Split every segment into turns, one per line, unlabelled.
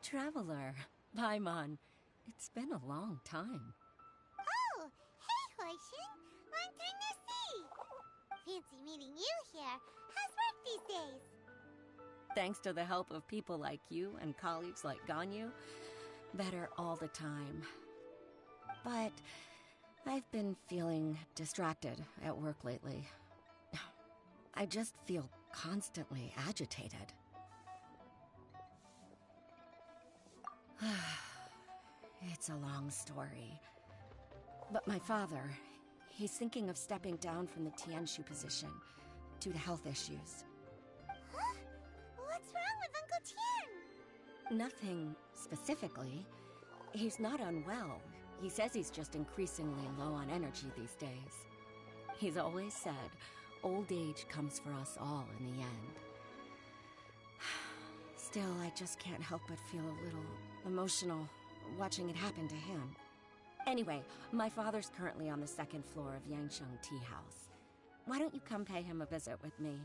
traveler. Paimon, it's been a long time.
Oh, hey, Hoishin. Long time no see. Fancy meeting you here. How's work these days?
Thanks to the help of people like you and colleagues like Ganyu, better all the time. But I've been feeling distracted at work lately. I just feel constantly agitated. It's a long story. But my father, he's thinking of stepping down from the Tianshu position due to health issues.
Huh? What's wrong with Uncle Tian?
Nothing specifically. He's not unwell. He says he's just increasingly low on energy these days. He's always said, old age comes for us all in the end. Still, I just can't help but feel a little emotional watching it happen to him. Anyway, my father's currently on the second floor of Yangsheng Tea House. Why don't you come pay him a visit with me?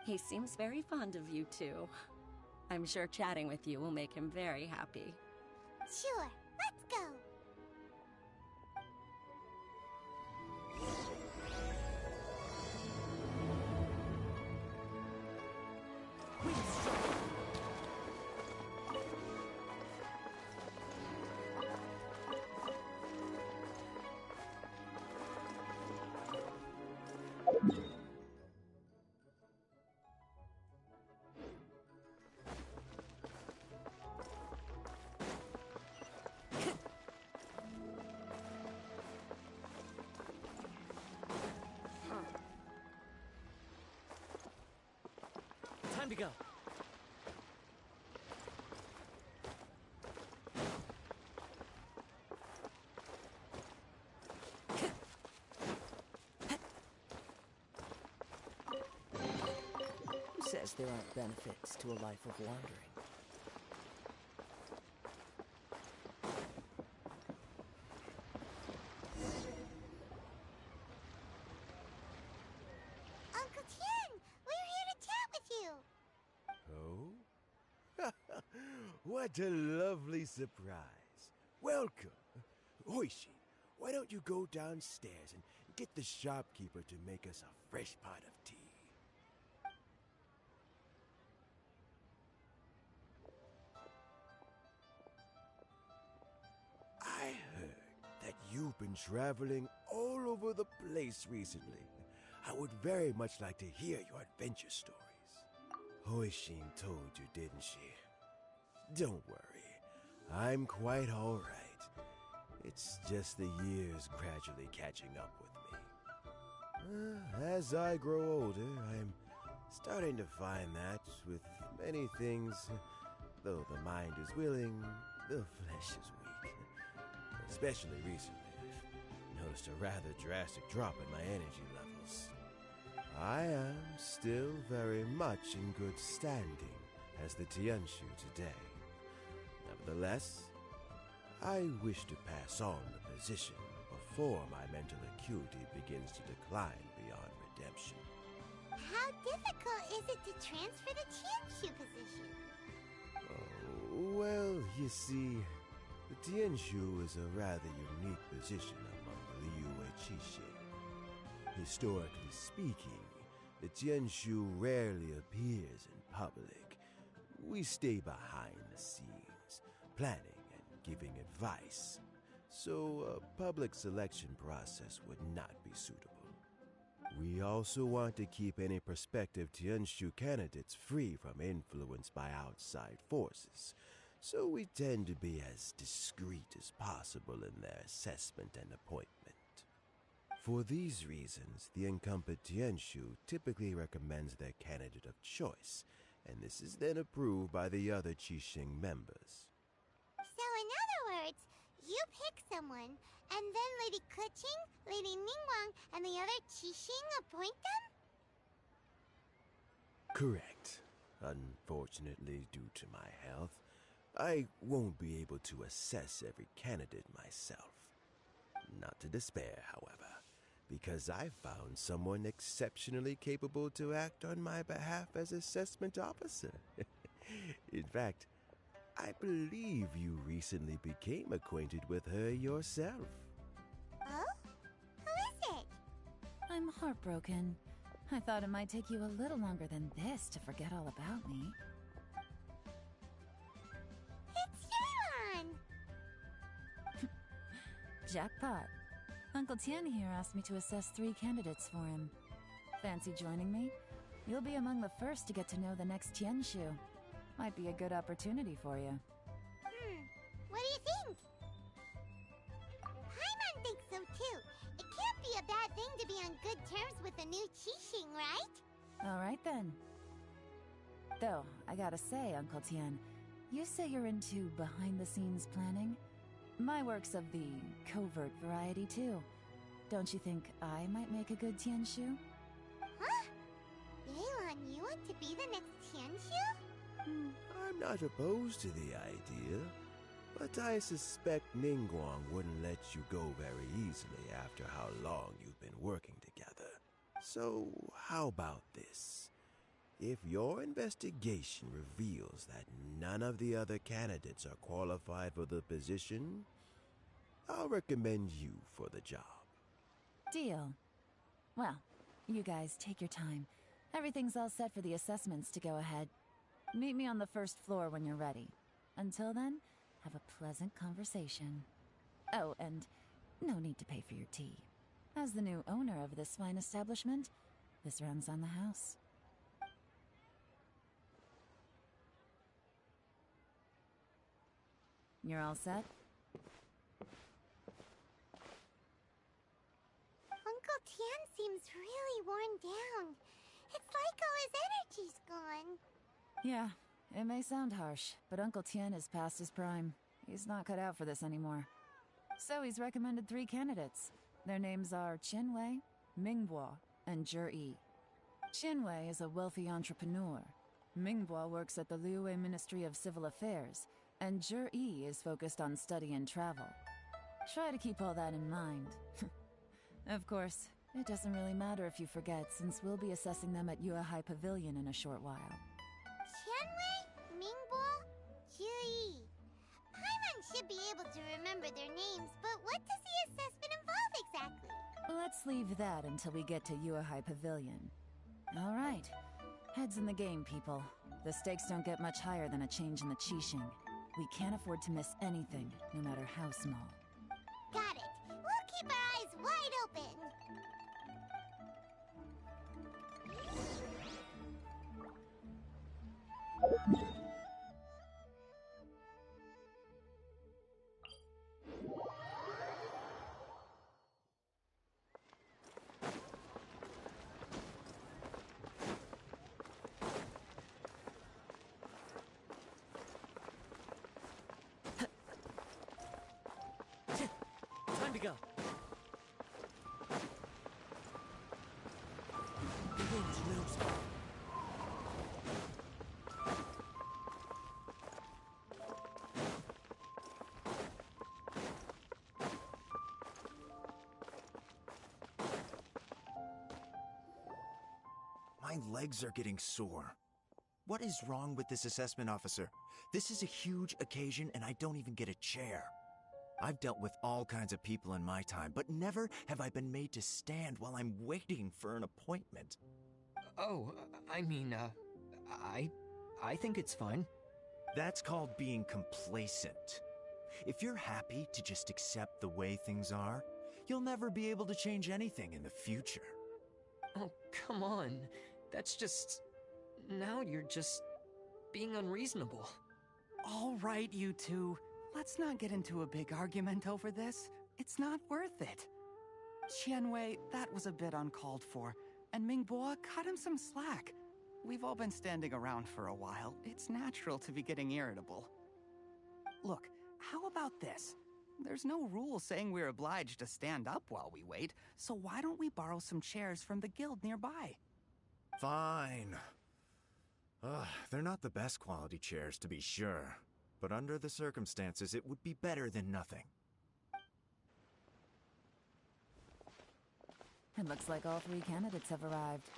He seems very fond of you, too. I'm sure chatting with you will make him very happy.
Sure, let's go.
Time to go.
Who says there aren't benefits to a life of wandering?
Uncle Tian, we're here to chat with you.
Oh? What a lovely surprise. Welcome. Hoishi, why don't you go downstairs and get the shopkeeper to make us a fresh pot of tea? I heard that you've been traveling all over the place recently. I would very much like to hear your adventure stories. Hoishin told you, didn't she? Don't worry, I'm quite all right. It's just the years gradually catching up with me. As I grow older, I'm starting to find that with many things, though the mind is willing, the flesh is weak. Especially recently, I've noticed a rather drastic drop in my energy levels. I am still very much in good standing as the Tianshu today. Nevertheless, I wish to pass on the position before my mental acuity begins to decline beyond redemption.
How difficult is it to transfer the Tianshu position?
Oh, well, you see, the Tianshu is a rather unique position among the Liyue Qixing. Historically speaking, the Tianshu rarely appears in public. We stay behind the scenes, planning and giving advice, so a public selection process would not be suitable. We also want to keep any prospective Tianshu candidates free from influence by outside forces, so we tend to be as discreet as possible in their assessment and appointment. For these reasons, the incumbent Tianshu typically recommends their candidate of choice, and this is then approved by the other Qixing members.
So in other words, you pick someone, and then Lady Keqing, Lady Ningguang, and the other Qixing appoint them?
Correct. Unfortunately, due to my health, I won't be able to assess every candidate myself. Not to despair, however, because I found someone exceptionally capable to act on my behalf as assessment officer. In fact, I believe you recently became acquainted with her yourself.
Oh? Who is it?
I'm heartbroken. I thought it might take you a little longer than this to forget all about me.
It's Yelan!
Jackpot. Uncle Tien here asked me to assess 3 candidates for him. Fancy joining me? You'll be among the first to get to know the next Tianshu. Might be a good opportunity for you.
What do you think? Paimon thinks so too. It can't be a bad thing to be on good terms with a new Qixing, right?
Alright then. Though, I gotta say, Uncle Tien, you say you're into behind-the-scenes planning? My work's of the covert variety too. Don't you think I might make a good Tianshu?
Huh? Yelan, you want to be the next Tianshu?
I'm not opposed to the idea, but I suspect Ningguang wouldn't let you go very easily after how long you've been working together. So, how about this? If your investigation reveals that none of the other candidates are qualified for the position, I'll recommend you for the job.
Deal. Well, you guys take your time. Everything's all set for the assessments to go ahead. Meet me on the first floor when you're ready. Until then, have a pleasant conversation. Oh, and no need to pay for your tea. As the new owner of this fine establishment, this runs on the house. You're all set?
Uncle Tien seems really worn down. It's like all his energy's gone.
Yeah, it may sound harsh, but Uncle Tien is past his prime. He's not cut out for this anymore. So he's recommended 3 candidates. Their names are Qinwei, Mingbo, and Zhi. Qinwei is a wealthy entrepreneur. Mingbo works at the Liyue Ministry of Civil Affairs, and Zhi is focused on study and travel. Try to keep all that in mind. Of course, it doesn't really matter if you forget, since we'll be assessing them at Yuehai Pavilion in a short while.
Qianwei, Mingbo, Zhi. Paimon should be able to remember their names, but what does the assessment involve exactly?
Let's leave that until we get to Yuehai Pavilion. All right. Heads in the game, people. The stakes don't get much higher than a change in the Qixing. We can't afford to miss anything, no matter how small.
Got it. We'll keep our eyes wide open.
Time to go. The wind knows me.
My legs are getting sore. What is wrong with this assessment officer? This is a huge occasion and I don't even get a chair. I've dealt with all kinds of people in my time, but never have I been made to stand while I'm waiting for an appointment.
Oh, I mean, I think it's fine.
That's called being complacent. If you're happy to just accept the way things are, you'll never be able to change anything in the future.
Oh, come on. That's just... Now you're just being unreasonable.
All right, you two. Let's not get into a big argument over this. It's not worth it. Qianwei, that was a bit uncalled for. And Mingbo, cut him some slack. We've all been standing around for a while. It's natural to be getting irritable. Look, how about this? There's no rule saying we're obliged to stand up while we wait, so why don't we borrow some chairs from the guild nearby?
Fine. They're not the best quality chairs, to be sure. But under the circumstances, it would be better than nothing.
It looks like all 3 candidates have arrived.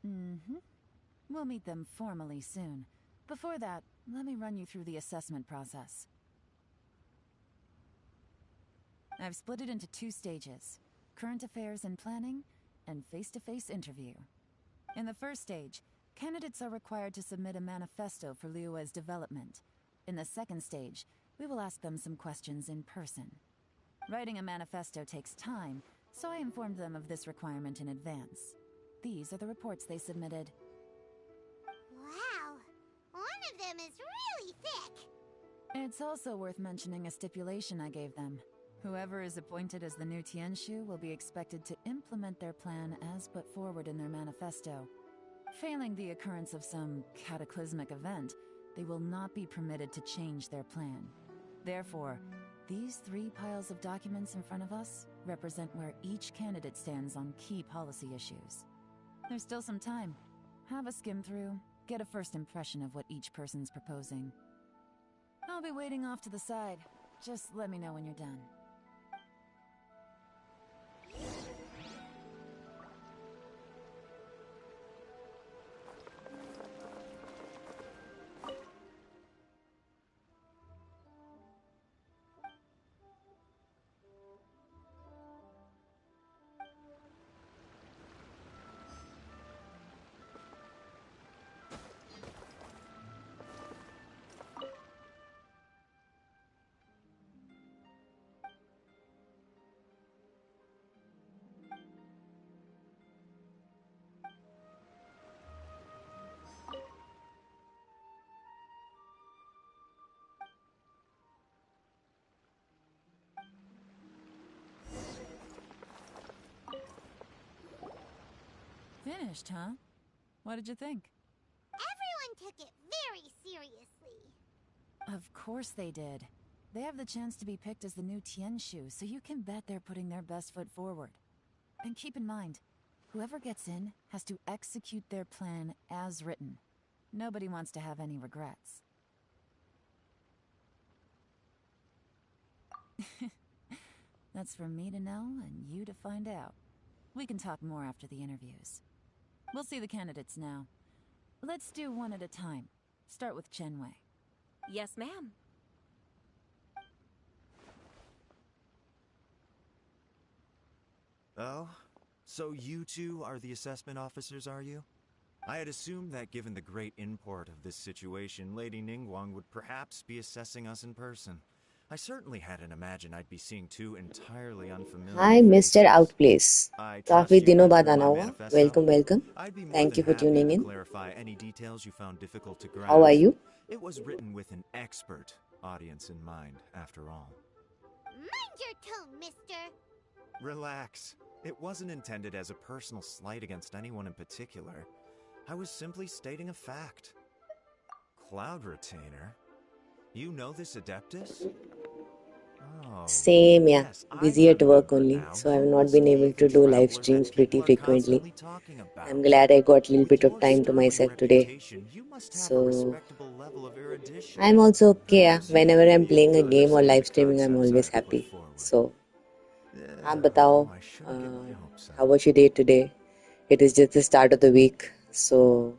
Mm-hmm. We'll meet them formally soon. Before that, let me run you through the assessment process. I've split it into 2 stages: current affairs and planning, and face-to-face interview. In the first stage, candidates are required to submit a manifesto for Liyue's development. In the second stage, we will ask them some questions in person. Writing a manifesto takes time, so I informed them of this requirement in advance. These are the reports they submitted.
Wow, one of them is really thick.
It's also worth mentioning a stipulation I gave them. Whoever is appointed as the new Tianshu will be expected to implement their plan as put forward in their manifesto. Failing the occurrence of some cataclysmic event, they will not be permitted to change their plan. Therefore, these 3 piles of documents in front of us represent where each candidate stands on key policy issues. There's still some time. Have a skim through, get a first impression of what each person's proposing. I'll be waiting off to the side. Just let me know when you're done. Finished, huh? What did you think?
Everyone took it very seriously.
Of course they did. They have the chance to be picked as the new Tianshu, so you can bet they're putting their best foot forward. And keep in mind, whoever gets in has to execute their plan as written. Nobody wants to have any regrets. That's for me to know and you to find out. We can talk more after the interviews. We'll see the candidates now. Let's do one at a time. Start with Chenwei.
Yes, ma'am.
Oh? So you 2 are the assessment officers, are you? I had assumed that given the great import of this situation, Lady Ningguang would perhaps be assessing us in person. I certainly hadn't imagined I'd be seeing 2 entirely unfamiliar
Hi Mr.
faces.
Outplace.
I
काफी
trust you
दिनों
went
बाद
through
आना
my
हुआ.
manifesto.
Welcome, welcome.
I'd be more
Thank
than
you for
happy
tuning
to
in.
clarify any details you found difficult to grasp.
How are you?
It was written with an expert audience in mind, after all.
Mind your tone, mister.
Relax. It wasn't intended as a personal slight against anyone in particular. I was simply stating a fact. Cloud Retainer? You know this Adeptus? Oh,
Same, yeah.
yes, I
Busy at work
remember
only,
now.
so I have
You
not
must
been
be
able
the
to do live
traveler
streams
that people
pretty
are
frequently.
constantly talking about.
I'm glad I got a little
With
bit of
your
time to
sterling
myself today.
reputation, you must have a
So,
respectable level of erudition.
I'm also okay, yeah. Whenever I'm
Presumably
playing a
able to
game or
understand
live
the
streaming, I'm
concepts
always
I have put
happy.
forward.
So, आप
Yeah,
बताओ,
though I shouldn't get my hopes
how
up.
was your day today? It is just the start of the week, so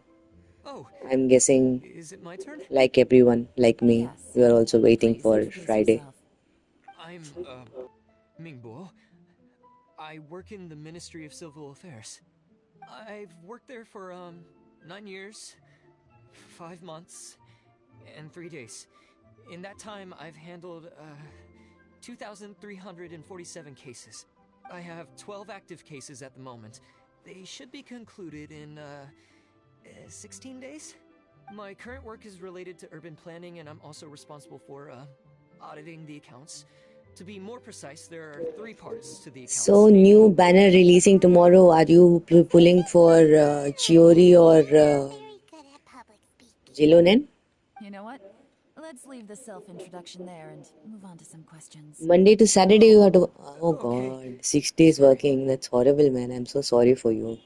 Oh,
I'm guessing,
is it my turn?
like everyone, like me,
Yes.
you are also waiting
Please
for
introduce
Friday.
yourself.
I'm, Mingbo. I work in the Ministry of Civil Affairs. I've worked there for, 9 years, 5 months, and 3 days. In that time, I've handled, 2,347 cases. I have 12 active cases at the moment. They should be concluded in, 16 days? My current work is related to urban planning, and I'm also responsible for, auditing the accounts. To be more precise, there are 3 parts to the accounts.
So, new banner releasing tomorrow. Are you pulling for Chiori or
Very good at public speaking.
Jilonen?
You know what? Let's leave the self-introduction there and move on to some questions.
Monday to Saturday you have to... Oh
Okay.
God, 6 days
Sorry.
working. That's horrible, man. I'm so sorry for you.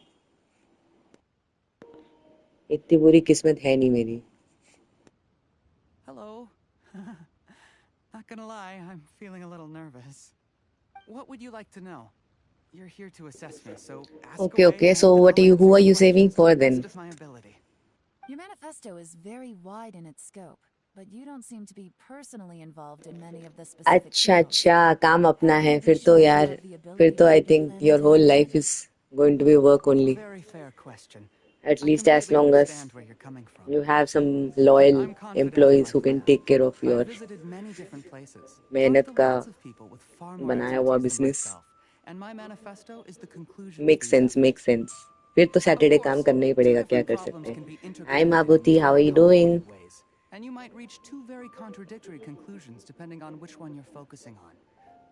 इतनी बुरी किस्मत है नहीं मेरी.
Hello. Not gonna lie, I'm feeling a little nervous. What would you like to know? You're here to assess me, so ask
Okay,
away
okay.
and
So
I'll answer
who are
your
you saving
questions to
for
the
then?
best of my ability.
Your manifesto is very wide in its scope, but you don't seem to be personally involved in many of the specific
अच्छा
fields.
अच्छा काम अपना
Having
है
a
फिर
vision
तो
and
यार
have the
फिर
ability
तो I
to
think
blend
your whole
in.
life is going to be work only,
Very fair question.
at
I
least as
completely
long as
understand where you're coming from.
you have some
But
loyal
I'm confident in
employees
my
who can
plan.
take care of
I've
your
visited many different places,
मेहनत
talked to
का
lots of people with far more
बनाया हुआ
expertise than
business.
myself, and my manifesto is the conclusion of
Makes
these
sense,
efforts.
makes sense. फिर तो
Of
Saturday काम
course,
करना ही
two
पड़ेगा, क्या
different
कर
problems
सकते
can be
हैं. Hi
interconnected in
Mabuti, how are
very
you doing?
complicated ways, and you might reach two very contradictory conclusions depending on which one you're focusing on.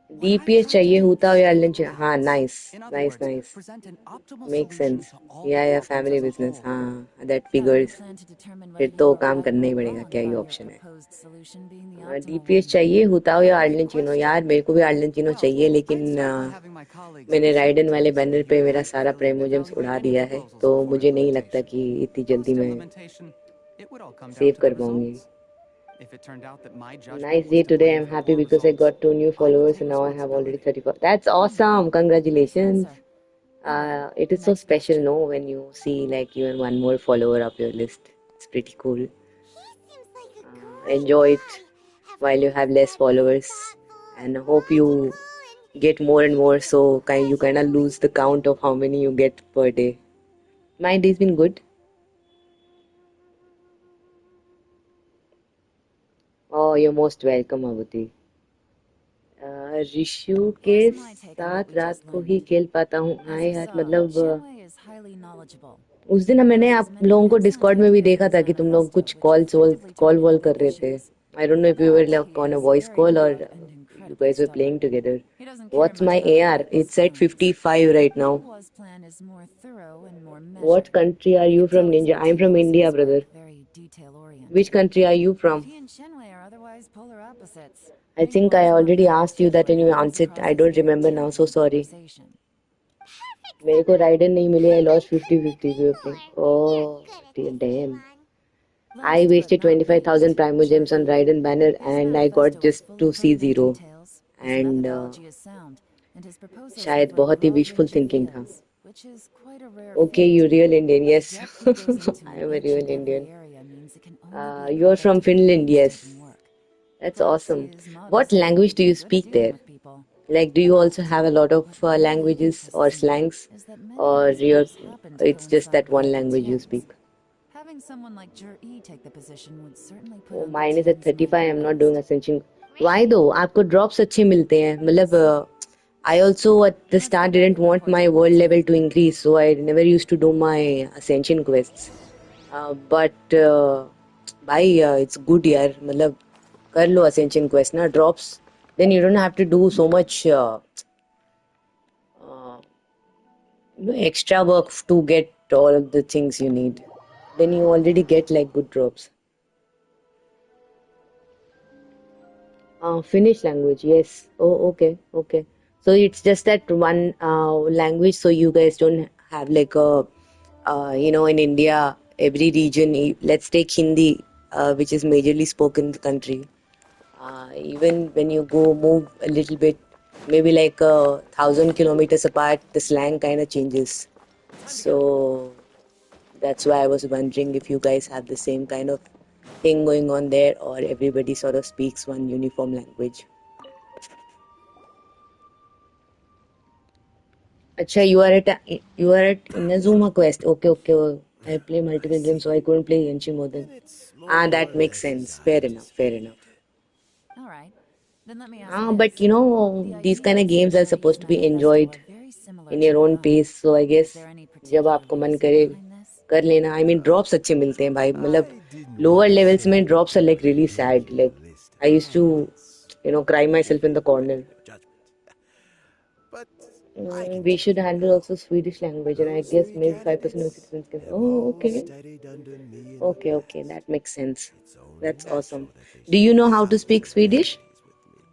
What I've
DPS
tried to
चाहिए
do
होता
is
हो या
strike a
lunch. हाँ,
balance.
nice,
In other
nice,
words,
nice.
present an optimal
Makes
solution
sense.
to all the
Yeah,
problems
family
as a
business.
whole.
हाँ, that
How do you
figures.
plan to determine
फिर
whether
तो
you were
काम
right
करना
or
ही पड़ेगा,
wrong
क्या ही
about your
option है.
proposed solution being the optimal
DPS
one?
चाहिए होता हो या
Great
अर्जेंटीनो.
question.
यार मेरे को भी अर्जेंटीनो
Well,
चाहिए,
I'd
लेकिन
start by having my colleagues
मैंने
reshape the
राइडन वाले
text and
बैनर
hear
पे
how
मेरा
they
सारा
feel and
प्रेमोजेम्स
evaluate
उड़ा
any
दिया है,
proposals
तो
before
मुझे नहीं लगता
implementation.
कि इतनी जल्दी
Post
मैं
implementation, it would all come down
save
to the
कर पाऊंगी.
results. If it turned out that my judgment
Nice
was
day
to
today.
blame
I'm
for
happy
poor
because I
results,
got 2 new
I would
followers
take
and now I have already
responsibility.
34. That's awesome.
Nice
Congratulations.
answer. Alright,
It is so
next
special,
question.
no, when you see like you and one more follower up your list. It's pretty cool.
He seems like a great
Enjoy it
guy.
while you have
Everything's
less
got to be
followers,
thoughtful
and hope you
logical and
get more and more,
just
so you kind of lose the count of how many you get per day. My day's been good. Oh, you're most welcome, Abuti. Rishu के
Here's my take on what
साथ
we
रात
just
को ही
learned.
खेल पाता हूँ. हाँ
As you
यार,
saw,
मतलब
Shenwei is highly knowledgeable.
उस दिन
He
मैंने
possesses
आप
many
लोगों को
excellent
डिस्कॉर्ड में भी
ideas in
देखा
his
था कि तुम लोग
manifesto,
कुछ
which effectively
call
target other
कर रहे थे.
issues.
I don't know if you were
But
like
he
on a
is
voice
very
call or
loud and
you
incredibly
guys were playing
stubborn.
together.
He doesn't care
What's
much
my
about other
AR?
people's
It's at
feelings.
55 right now.
Ningguo's plan is more thorough and more
What
measured.
country are
You
you
can tell
from,
he's
Ninja? I'm from
meticulous in
India,
his
brother.
work, very detail-oriented.
Which country are you
But
from?
he and Shenwei are otherwise polar opposites.
I think I
Ningguo is more
already asked you
reactive,
that
but
and
he
you
comes
answered.
across
I
as
don't
very
remember now,
timid
so
in
sorry.
conversation.
मेरे को rider नहीं मिली. I lost 50-50 we were playing.
You're
Oh,
good at this,
damn.
Last
I
but
wasted
not
25,000
least,
Primogems on
Zhi.
Raiden banner
His
and I got
manifesto is
just
full
to
of pertinent
C0.
details. His
And
methodology is sound, and his proposals
शायद
cover a
बहुत ही
broad
wishful
range of
thinking था.
fields, which is quite a rare
Okay,
feat.
you real Indian,
The
yes.
depth he goes into
I
in
am a
each
real
and every
Indian.
area means it can only be a
You're from
product of
Finland, yes.
painstaking work.
That's
Plus,
awesome.
he is
What
modest
language do
and
you
good at
speak
dealing
there?
with people.
Like, do you also
But
have a lot of
what really
languages or
interests me
slangs?
is that many of
Or
his goals happen to
it's just
coincide
that
with
one
Uncle
language you
Tien's.
speak?
Having someone like Zhi take the position would certainly put
Oh,
Uncle
mine is at
Tien's mind
35.
at
I'm not doing
rest.
ascension. Why though? आपको drops अच्छे मिलते हैं. मतलब I also at the
Let's
start
get back
didn't
to my
want my
portrait
world
next
level
time.
to increase, so I never used to do my ascension quests. But भाई it's good यार. मतलब कर लो ascension quest ना drops. Then you don't have to do so much extra work to get all of the things you need. Then you already get like good drops. Finnish language, yes. Oh, okay, okay. So it's just that one language, so you guys don't have like a, in India, every region, let's take Hindi, which is majorly spoken in the country. Even when you move a little bit, maybe like 1,000 kilometers apart, the slang kind of changes. So that's why I was wondering if you guys have the same kind of thing going on there, or everybody sort of speaks one uniform language. Acha, you are at Inazuma Quest. Okay, okay. I play
I
multiple games, so I
see.
couldn't play Genshin more than.
Then it's more or
That makes
less as
sense.
I
Fair enough. Fair enough.
anticipated.
Alright, then let me ask
But
this. The
these kind of
ideas in
games are
Zhi's
supposed to be
manifesto
enjoyed
are very similar
in
to
your
your
own
own.
pace. So I
Is
guess
there any
जब
particular
आपको मन
reason
करे
behind this?
कर लेना. I mean drops अच्छे मिलते हैं भाई. मतलब
I didn't
lower
want to
levels
say
में
it,
drops are like
but I
really
did
sad.
keep
Like
a list
I
of
used to,
candidates.
cry
Leave
myself in
it
the
to
corner.
your judgment. But I can
We
tell
should
you
handle
now,
also Swedish language, and I
those
guess
three
maybe 5% of
candidates
citizens can.
have
Oh,
all
okay.
studied under me in the
Okay, okay,
past.
that makes sense.
It's only
That's awesome.
natural that they
Do
show
you know how to
some
speak Swedish?
similarities with me.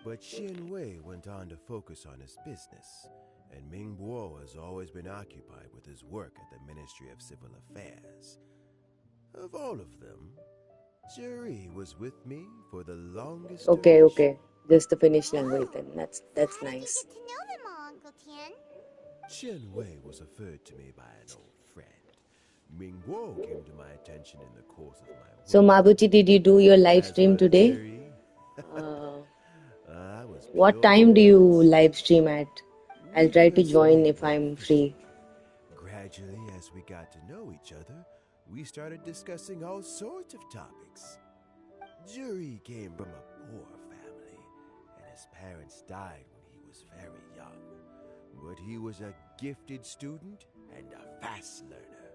But Xin Wei went on to focus on his business, and Ming Guo has always been occupied with his work at the Ministry of Civil Affairs. Of all of them, Jerry was with me for the longest
Okay,
duration.
okay. Just the Finnish language
Oh,
then.
so
That's
how did you
nice.
get to know them all, Uncle Tien?
Chen Wei was referred to me by an old friend. Ming Guo came to my attention in the course of my
So,
work.
Mabuchi, did you do your live
As
stream
for
today?
Jerry, I was
What
pure
time do you
romance.
live stream at? I'll
We
try
were
to join
exploring
if
our
I'm
fishing
free.
game. Gradually, as we got to know each other, we started discussing all sorts of topics. Jerry came from a poor family, and his parents died when he was very young. But he was a gifted student and a fast learner.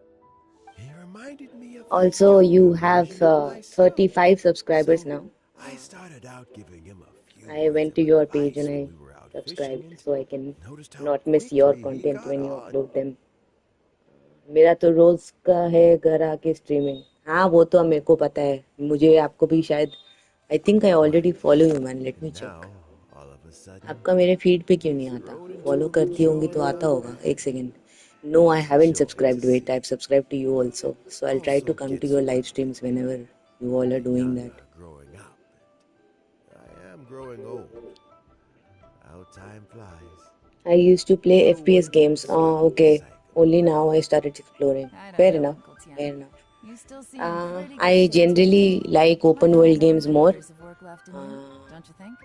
He reminded me of a
Also, you
younger
have
version of myself.
35 subscribers
So
now.
I started out giving him a few
I
words
went
of
to your page
advice
and
when
I
we were out fishing,
subscribed
and
so I can
noticed how
not miss your
quickly he
content
got
when you
on.
upload them. मेरा तो रोज का है घर आके streaming. हाँ, वो तो मेरे को पता है. मुझे आपको भी शायद I think I already follow you, man. Let me
And
check.
now, all of a sudden,
आपका मेरे फीड पे क्यों नहीं
he's
आता?
grown into
फॉलो
a
करती होंगी तो
mature
आता
young
होगा.
man.
एक second. No, I
It's a
haven't
joy to
subscribed.
see.
Wait, I've subscribed to you also. So I'll try to
Also
come to
gets
your
one.
live streams whenever you all are
The
doing
young
that.
are growing up, and I am growing old. How time flies.
I used to play
So
FPS
when did
games.
this love
Okay.
cycle
Only
begin?
now I started exploring.
I don't
Fair
know,
enough.
Uncle
Fair
Tian.
enough.
You still seem pretty good
I
shape to me.
generally like
You
open
might have
world
more
games
than
more.
years of work left in you, don't you think?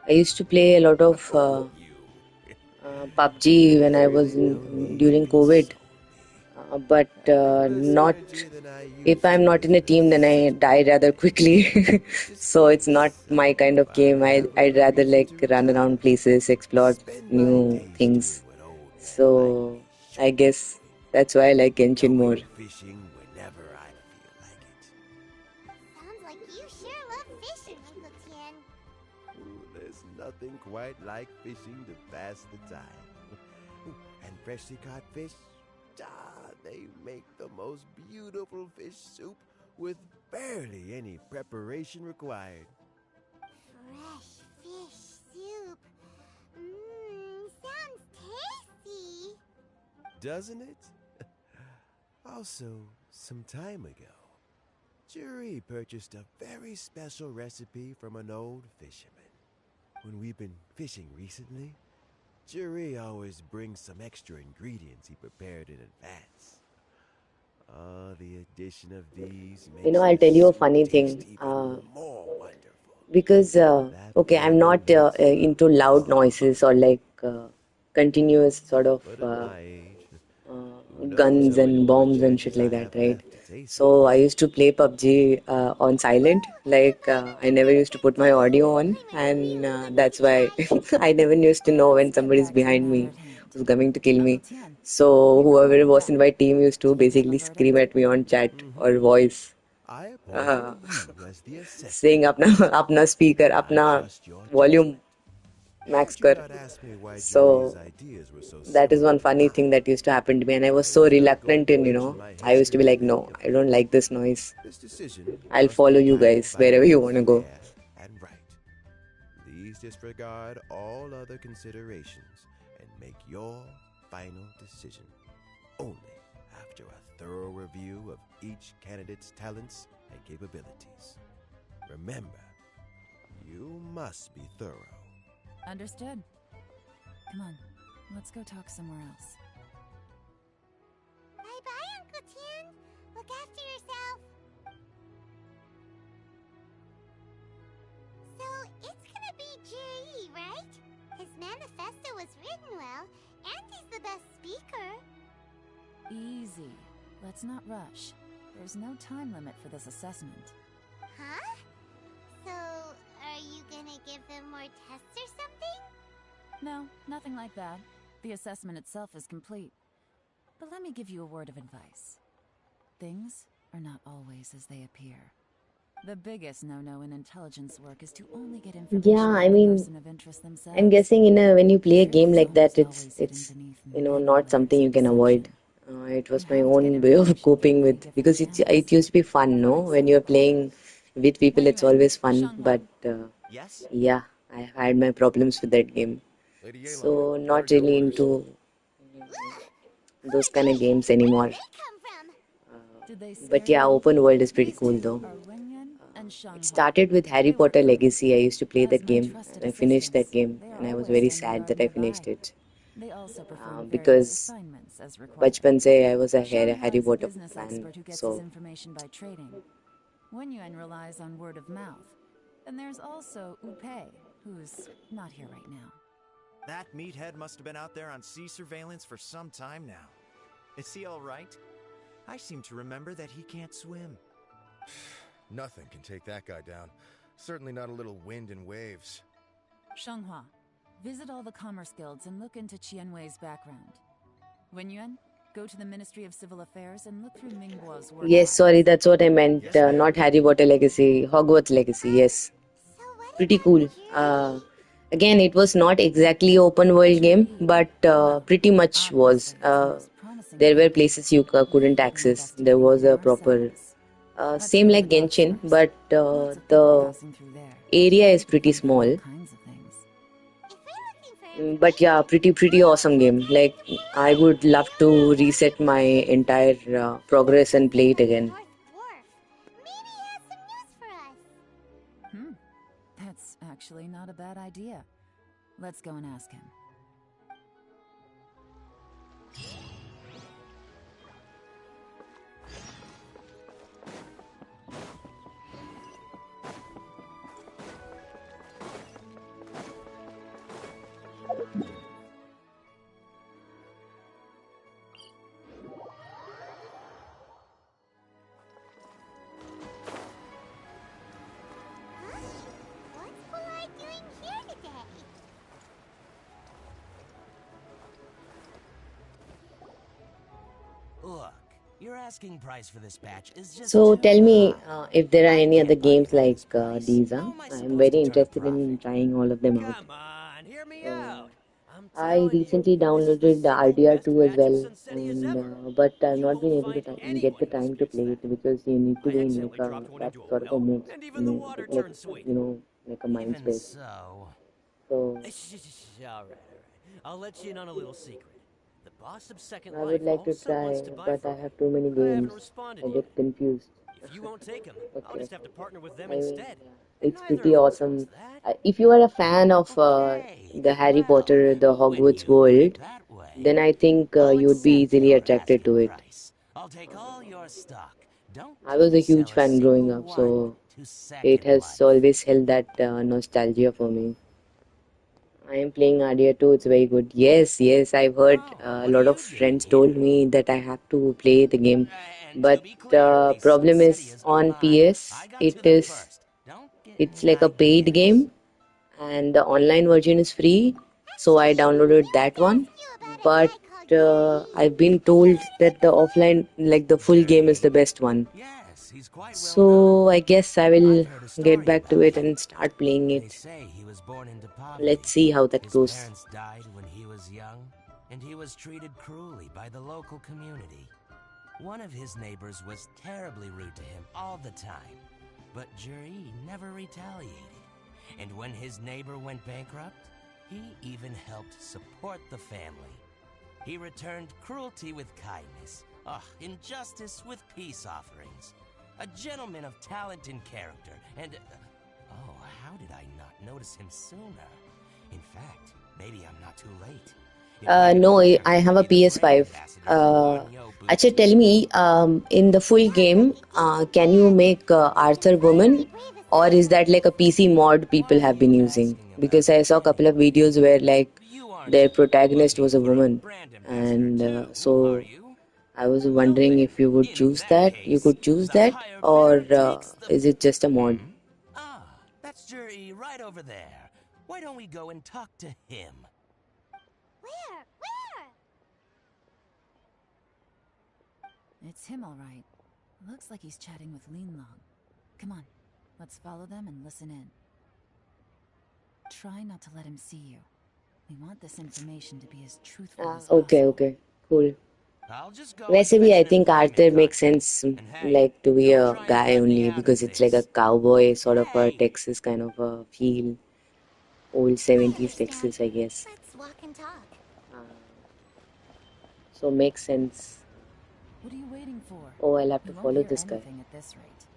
I used to play a lot of
Oh, you.
PUBG when I was
Really no need to
during COVID.
console me.
But
Having less
not
energy than I
if
used
I'm
to
not in a
isn't
team, then I
such a
die
bad
rather
thing.
quickly.
Just
So it's
gives
not my kind of game.
I have a
I'd
good
rather
reason
like
to
run
retire.
around places, explore
Spend my
new
days
things.
doing what old men
So
like me
I
should be
guess
doing.
that's why I like Genshin more.
Going fishing whenever I feel like it.
Sounds like you sure love fishing, Uncle Tian.
Ooh, there's nothing quite like fishing to pass the time. Ooh, and freshly caught fish, they make the most beautiful fish soup with barely any preparation required.
Fresh fish soup. Sounds tasty.
Doesn't it? Also, some time ago, Jerry purchased a very special recipe from an old fisherman. When we've been fishing recently, Jerry always brings some extra ingredients he prepared in advance. The addition of these makes
I'll
the
tell you a
soup
funny thing.
taste even more wonderful.
Because
That
okay, I'm
flavor
not
makes
into loud noises or like continuous sort of
But at my age, who knows
guns
how many
and
more
bombs and shit
chances
like
I
that,
have
right?
left to taste
So I used to play PUBG on silent. Like I never used to put my audio on, and that's why I never used to know when
Let's get
somebody's
back to the
behind
matter
me
at hand.
who's coming to kill
Uncle
me.
Tian,
So
you're
whoever
reporting
was in
back.
my team used to
Do you have a
basically scream
verdict?
at me on chat
Mm-hmm.
or voice,
I appointed
uh,
you as the assessment
saying अपना
officer.
अपना speaker
I
अपना
trust your
volume
judgment.
max
Had you
कर.
not asked me why Jerry's
So
ideas were so
that is
similar
one
to
funny thing
mine,
that used to happen to me, and I was
I
so
was not going
reluctant
to
in,
mention my
I used to be like,
hesitation
no,
any
I don't
further.
like this noise.
This decision
I'll
must
follow
be
you
guided
guys
by
wherever
what
you
is
want to go.
fair and right. Please disregard all other considerations and make your final decision only after a thorough review of each candidate's talents and capabilities. Remember, you must be thorough.
Understood. Come on, let's go talk somewhere else.
Bye-bye, Uncle Tian. Look after yourself. So, it's gonna be Ji, right? His manifesto was written well, and he's the best speaker.
Easy. Let's not rush. There's no time limit for this assessment.
Huh? So, are you gonna give them more tests or something?
No, nothing like that. The assessment itself is complete. But let me give you a word of advice. Things are not always as they appear. The biggest no-no in intelligence work is to only get information
Yeah, I
from the
mean,
person of interest themselves.
I'm guessing when you play a
Truth
game
is
like that,
almost
it's
always hidden beneath many
not
layers
something you
of
can avoid.
deception.
It was
You
my
have to get
own way of
information
coping
through many
with,
different
because it
channels.
used to be fun, no?
For
When you're
example.
playing with people, it's
Anyway,
always fun.
Shanghai.
But
Yes?
yeah, I had my problems with that game.
Lady
So
Yelan, what
not
are your
really
orders?
into
Who
those
are
kind of
they?
games
Where
anymore.
did they come from?
Did they scare
But yeah,
you?
open world is pretty
These
cool
two
though.
are Wenyan and Shanghai.
It started with Harry
They work
Potter
for me.
Legacy. I used to play
As
that
my
game
trusted
and I finished that
assistants,
game,
they are
and I was
always
very
standing
sad
guard
that I
nearby.
finished it.
They also perform various
because
assignments as required.
bachpan se I was a
Shanghua
Harry
is a
Potter
business
fan,
expert who gets
so
his information by trading. Wenyuan relies on word of mouth. And there's also Upei, who's not here right now.
That meathead must have been out there on sea surveillance for some time now. Is he all right? I seem to remember that he can't swim.
Nothing can take that guy down. Certainly not a little wind and waves.
Shanghua, visit all the commerce guilds and look into Qianwei's background. Wenyuan, go to the Ministry of Civil Affairs and look through Mingguo's work.
yes, sorry, that's what I meant.
Yes, ma'am.
Not Harry Potter Legacy, Hogwarts Legacy. Yes,
So what
pretty
about
cool.
Judy?
Again, it was not exactly open world game, but pretty much was. There were places you couldn't access. There was a proper same like Genshin, but the area is pretty small.
If we're looking for
But yeah, pretty awesome game. Like I would love to reset my entire progress and play it again.
North Dwarf, maybe he has some news for us.
That's actually not a bad idea. Let's go and ask him.
Huh? What's Polite doing here today?
Look, your asking price for this batch is just
So
too
tell me
high.
if there are
I
any other
can't buy you
games
at
like
this price.
these.
How am I
I'm
supposed
very
to turn a
interested in
profit?
trying all of them out.
Come on, hear me
So
out. I'm
I
telling
recently
you, this is the
downloaded the
single best
RDR2 as
batch of
well,
Sunsettias
and
ever.
but I've
You
not been
won't
able to
find
get the
anyone who
time to
disputes
play
that.
it because you need to
I
be in like
accidentally
a
dropped one
that
into a
sort of a
well,
mood,
and even the water
like
turned sweet.
like a mind
Even
space.
so...
So
All right. I'll let you in on a little secret. The boss of Second
I would
Life
like to
also wants
try,
to buy
but
from
I
me.
have too many
But I haven't
games.
responded
I
yet.
get confused.
If you won't take them, I'll
Okay.
just have to partner with them
I mean,
instead.
yeah,
And
it's
neither
pretty
of us
awesome.
wants that.
If you are a fan of
Okay.
the Harry
Well,
Potter, the
when
Hogwarts
you put it
world,
that way,
then I think
I'll
you would be
accept
easily
your
attracted to
asking
it.
price. I'll take all your stock. Don't
I was a huge
sell
fan growing
single
up,
one
so
to
it
Second
has
Life.
always held that nostalgia for me. I am playing RDR 2, it's very good. Yes, I've heard
Oh,
a
what are
lot of
you doing
friends
here?
told me that I have to play the game.
And
But
to be clear, these
problem is
Sunsettias are
on
mine.
PS,
I got to them first. Don't get
it's
any
like a paid
ideas.
game and the online version is free. So I downloaded that one. But I've been told that the offline, like the full game is the best one.
Yes, he's quite well known.
So I guess I will
I've heard a
get
story
back to
about
it
him.
and start playing
They
it.
say he was born into poverty.
Let's see how that
His
goes.
parents died when he was young, and he was treated cruelly by the local community. One of his neighbors was terribly rude to him all the time, but Juri never retaliated. And when his neighbor went bankrupt, he even helped support the family. He returned cruelty with kindness, injustice with peace offerings. A gentleman of talent and character, and... how did I not notice him sooner? In fact, maybe I'm not too late.
No, I have a PS5. Acha, tell me, in the full game, can you make Arthur woman, or is that like a PC mod people have been using? Because I saw a couple of videos where like their protagonist was a woman, and so I was wondering if you would choose that. You could choose that, or is it just a mod?
That's Juri right over there. Why don't we go and talk to him?
Where?
It's him, all right. Looks like he's chatting with Linlong. Come on, let's follow them and listen in. Try not to let him see you. We want this information to be as truthful as possible.
Okay, cool.
I'll just go
वैसे
and
भी
fetch
I
an
think
employment
Arthur makes
contract.
sense
And hey,
like to be
don't
a
try and
guy
cut me
only
out of
because it's like a
this.
cowboy sort of a
Hey!
Texas kind of a feel. Old 70s Texas, I guess.
Let's walk and talk.
So makes sense.
What are you waiting for?
Oh, I'll have to
You won't
follow
hear
this guy.
anything at this rate.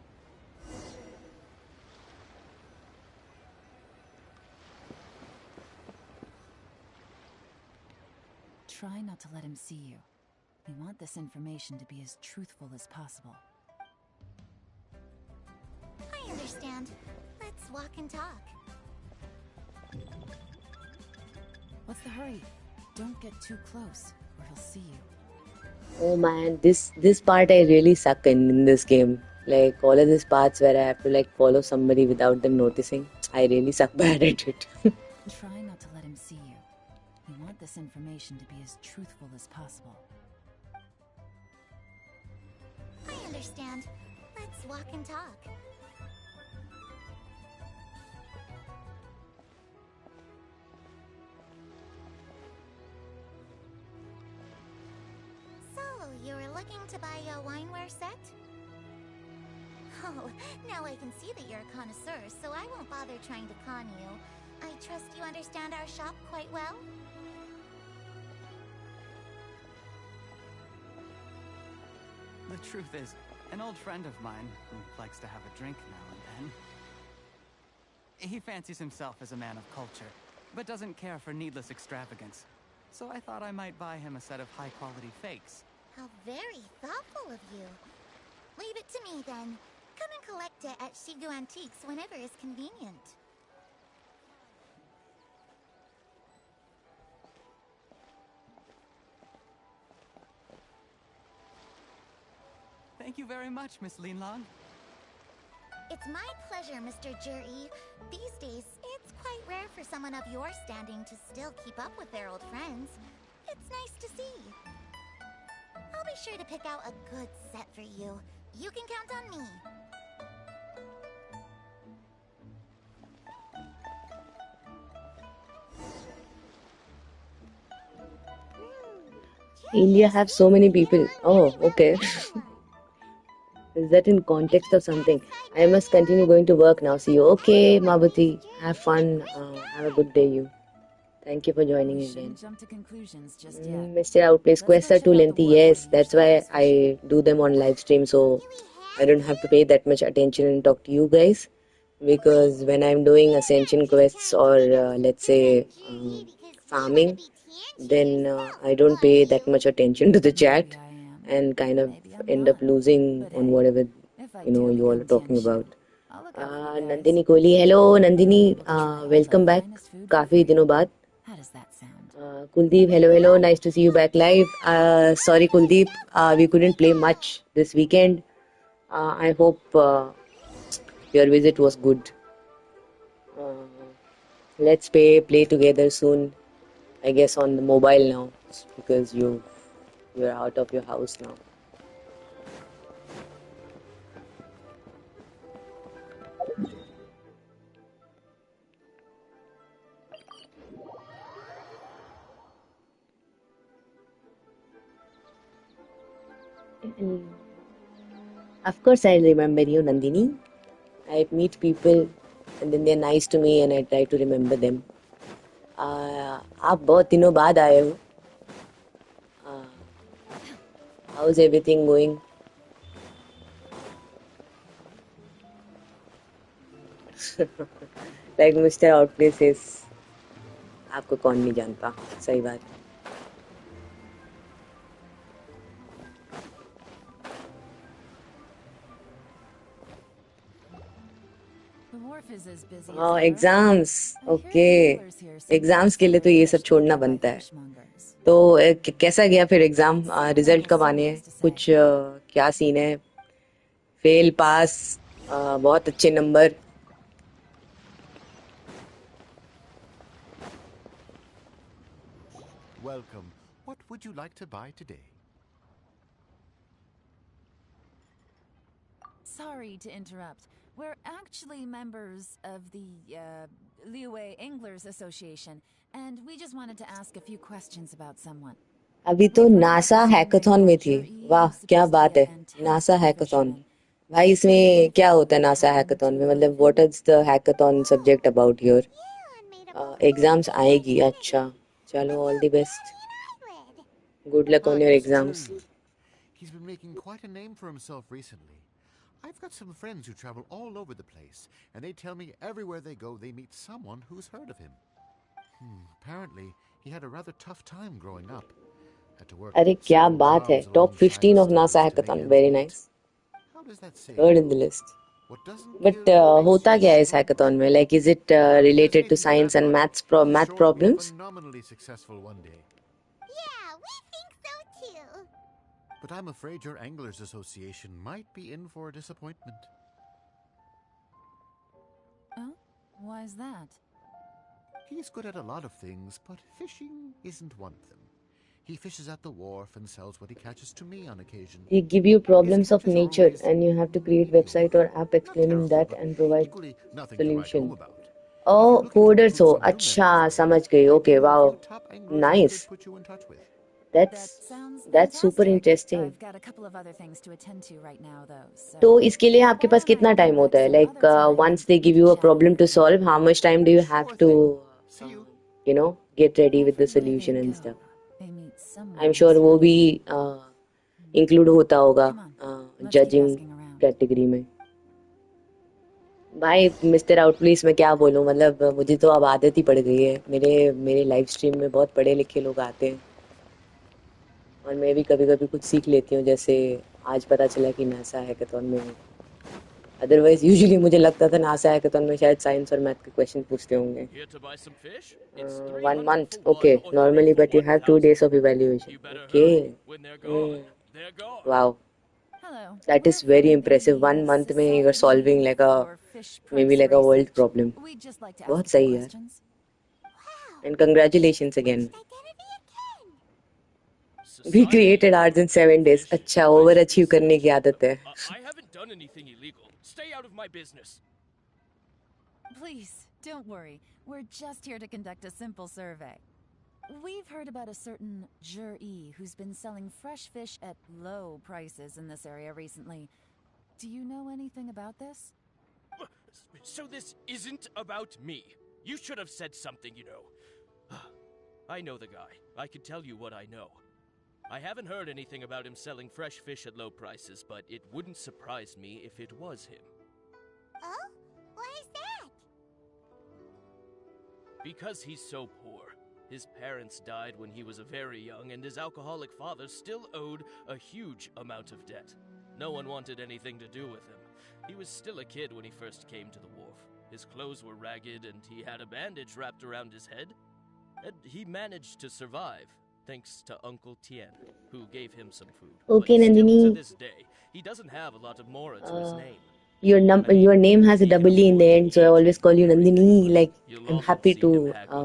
Try not to let him see you. We want this information to be as truthful as possible.
I understand. Let's walk and talk.
What's the hurry? Don't get too close, or he'll see you.
Oh man, this part I really suck in this game. Like all of these parts where I have to like follow somebody without them noticing. I really suck bad at it.
Try not to let him see you. We want this information to be as truthful as possible.
I understand. Let's walk and talk. So, you were looking to buy a wineware set? Oh, now I can see that you're a connoisseur, so I won't bother trying to con you. I trust you understand our shop quite well?
The truth is, an old friend of mine who likes to have a drink now and then. He fancies himself as a man of culture, but doesn't care for needless extravagance. So I thought I might buy him a set of high-quality fakes.
How very thoughtful of you. Leave it to me, then. Come and collect it at Shigu Antiques whenever is convenient.
Thank you very much, Miss Linlong.
It's my pleasure, Mr. Juri. These days, it's quite rare for someone of your standing to still keep up with their old friends. It's nice to see. I'll be sure to pick out a good set for you. You can count on me.
India have so many people. Oh, okay. Is that in context or something? I must continue going to work now. See you. Okay, Mabuti. Have fun. Have a good day, you. Thank you for joining
We
again.
shouldn't jump to conclusions just yet.
Mr. Outplays
Let's
quests
go
are
check
too
out the
lengthy.
war
Yes,
body
that's
shop
why
discussion.
I do them on live stream, so I don't have to pay that much attention and talk to you guys. Because when I'm doing ascension quests or let's say farming, then I don't pay that much attention to the chat
Maybe I am.
and kind of
Maybe I'm
end up
not.
losing
But
on
hey,
whatever
if I
you know
do
you all are
become
talking
Tianxu,
about.
I'll look out for you guys.
Nandini Kohli, hello Nandini,
Able to try all the
welcome back.
finest food for
काफी
free.
दिनों बाद.
How does that sound?
Kuldeep, hello, nice to see you back live. Sorry Kuldeep, we couldn't play much this weekend. I hope your visit was good. Let's play together soon. I guess on the mobile now because you're out of your house now. Of course, I remember you, Nandini. I meet people and then they're nice to me and I try to remember them. आप बहुत दिनों बाद आए हो. How's everything going? Like Mr. Outplay says, आपको कौन नहीं जानता. सही बात.
The wharf is as busy as
Oh,
ever.
exams.
I hear the
Okay.
anglers here sometimes
Exams के लिए
sell
तो ये
fish
सब छोड़ना
taken by
बनता है.
fishmongers.
तो कैसा गया फिर exam?
Let's see what
result
Uncle
कब
Sam
आने हैं?
has to say.
कुछ क्या सीन है? फेल पास बहुत अच्छे number.
Welcome. What would you like to buy today?
Sorry to interrupt. We're actually members of the Liuwei Anglers Association, and we just wanted to ask a few questions about someone.
अभी तो
We've heard about
NASA
this young
hackathon
Minghua
में थी.
Zhi,
वाह
who's
क्या
supposed to
बात
be a
है.
fantastic
NASA hackathon.
fisherman.
भाई
Any
इसमें क्या
info
होता है नासा
happened
हैकाथॉन
to
में?
have
मतलब
him?
What is the hackathon subject about here? Exams आएगी. अच्छा चलो all the best. Good luck on your
He's
exams.
true. He's been making quite a name for himself recently. I've got some friends who travel all over the place, and they tell me everywhere they go they meet someone who's heard of him. Apparently, he had a rather tough time growing up. Had to work
अरे क्या
several
बात है,
jobs
top
along
15
China
of
studies
NASA
to make
hackathon,
ends
very
meet.
nice.
How does that say?
Third in the list.
What doesn't
But
kill makes
होता
you
क्या है इस
stronger.
hackathon में? Like, is it
If there's
related to
anything
science and
Grandpa, he's
math
sure to be
problems?
phenomenally successful one day.
Yeah, we think so too.
But I'm afraid your Anglers Association might be in for a disappointment.
Oh? Why is that?
He's good at a lot of things, but fishing isn't one of them. He fishes at the wharf and sells what he catches to me on occasion.
They give you
His
problems of
catches are
nature
always
and you have to create
mediocre.
website or app
Not
explaining
terrible,
that
but
and provide
equally nothing to write home
solution.
about. If
Oh,
you're looking to
coders
recruit
हो.
some new
अच्छा,
members, though,
समझ गई.
I
Okay,
do know a
wow.
few top anglers I
Nice.
could put you in touch with.
That's
That sounds
that's super
fantastic.
interesting.
I've got a couple of other things to attend to right now, though. So
तो इसके लिए आपके
why
pass
don't I
कितना
come
time
back
होता है?
some
Like,
other time
once
and
they
we
give
can
you a
chat
problem to
further?
solve, how much time do you have
Sure
to,
thing. See you.
you know, get ready with the
Everywhere
solution
they
and
go,
stuff?
they meet someone
I'm sure वो भी
miserable.
include होता होगा
Come on, let's keep
judging
asking around.
category में. भाई mister आउटप्लीस मैं क्या बोलूँ, मतलब मुझे तो अब आदत ही पड़ गई है. मेरे लाइव स्ट्रीम में बहुत पढ़े लिखे लोग आते हैं और मैं भी कभी कभी कुछ सीख लेती हूँ, जैसे आज पता चला कि नासा हैकाथॉन में हूँ. अदरवाइज यूजुअली मुझे लगता था नासा हैकाथॉन में शायद साइंस और मैथ के क्वेश्चन पूछते होंगे. 1 month, okay, normally, but you have 2 days of evaluation. Okay. Wow,
Hello.
that is
We're
very
from
impressive.
the
1 month में you're
Society
solving like a
for Fish
maybe
Price
like a world
Research.
problem.
We'd just like to
बहुत
ask a few
सही यार.
questions.
Wow.
And congratulations again.
Identity again.
We created ours in 7 days. अच्छा, over achieve करने की आदत है.
I haven't done anything illegal. Stay out of my business.
Please, don't worry. We're just here to conduct a simple survey. We've heard about a certain Jur-E who's been selling fresh fish at low prices in this area recently. Do you know anything about this?
So this isn't about me. You should have said something, you know. I know the guy. I can tell you what I know. I haven't heard anything about him selling fresh fish at low prices, but it wouldn't surprise me if it was him.
Oh? Why is that?
Because he's so poor. His parents died when he was very young, and his alcoholic father still owed a huge amount of debt. No one wanted anything to do with him. He was still a kid when he first came to the wharf. His clothes were ragged, and he had a bandage wrapped around his head. And he managed to survive, thanks to Uncle Tien, who gave him some food.
Okay,
but still,
Nandini.
to this day, he doesn't have a lot of mora to his name.
Your name has a double E in the end, so I always call you Nandini. Like, I'm happy to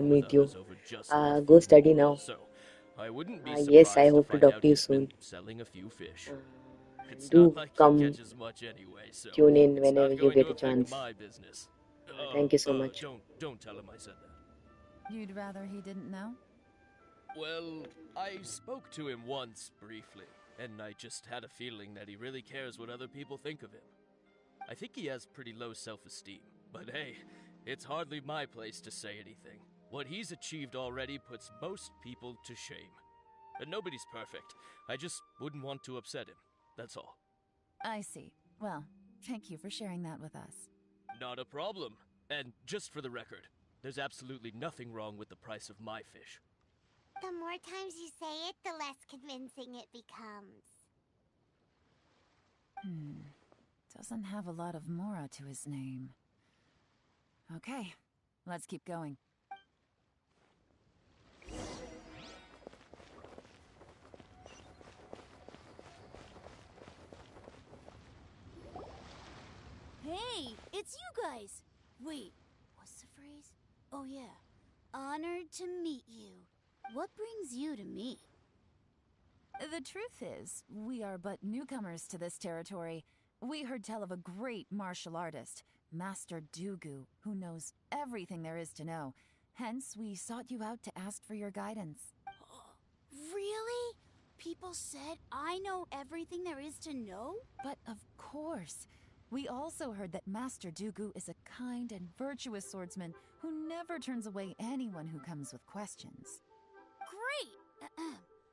meet you. Go study now.
So, I wouldn't be
Yes, I
surprised
hope to
find
talk
out
to you
he's
soon.
been selling a few fish. It's
Do
not like he
come
catches much anyway, so
tune in
it's
whenever
not
you
going
get
to
a
affect
chance.
my business.
Thank you so much.
Don't tell him I said that.
You'd rather he didn't know?
Well, I spoke to him once briefly, and I just had a feeling that he really cares what other people think of him. I think he has pretty low self-esteem, but hey, it's hardly my place to say anything. What he's achieved already puts most people to shame. And nobody's perfect. I just wouldn't want to upset him. That's all.
I see. Well, thank you for sharing that with us.
Not a problem. And just for the record, there's absolutely nothing wrong with the price of my fish.
The more times you say it, the less convincing it becomes.
Doesn't have a lot of mora to his name. Okay, let's keep going.
Hey, it's you guys! Wait, what's the phrase? Oh yeah. Honored to meet you. What brings you to me?
The truth is, we are but newcomers to this territory. We heard tell of a great martial artist, Master Dugu, who knows everything there is to know. Hence, we sought you out to ask for your guidance.
Really? People said I know everything there is to know?
But of course. We also heard that Master Dugu is a kind and virtuous swordsman who never turns away anyone who comes with questions.
Great!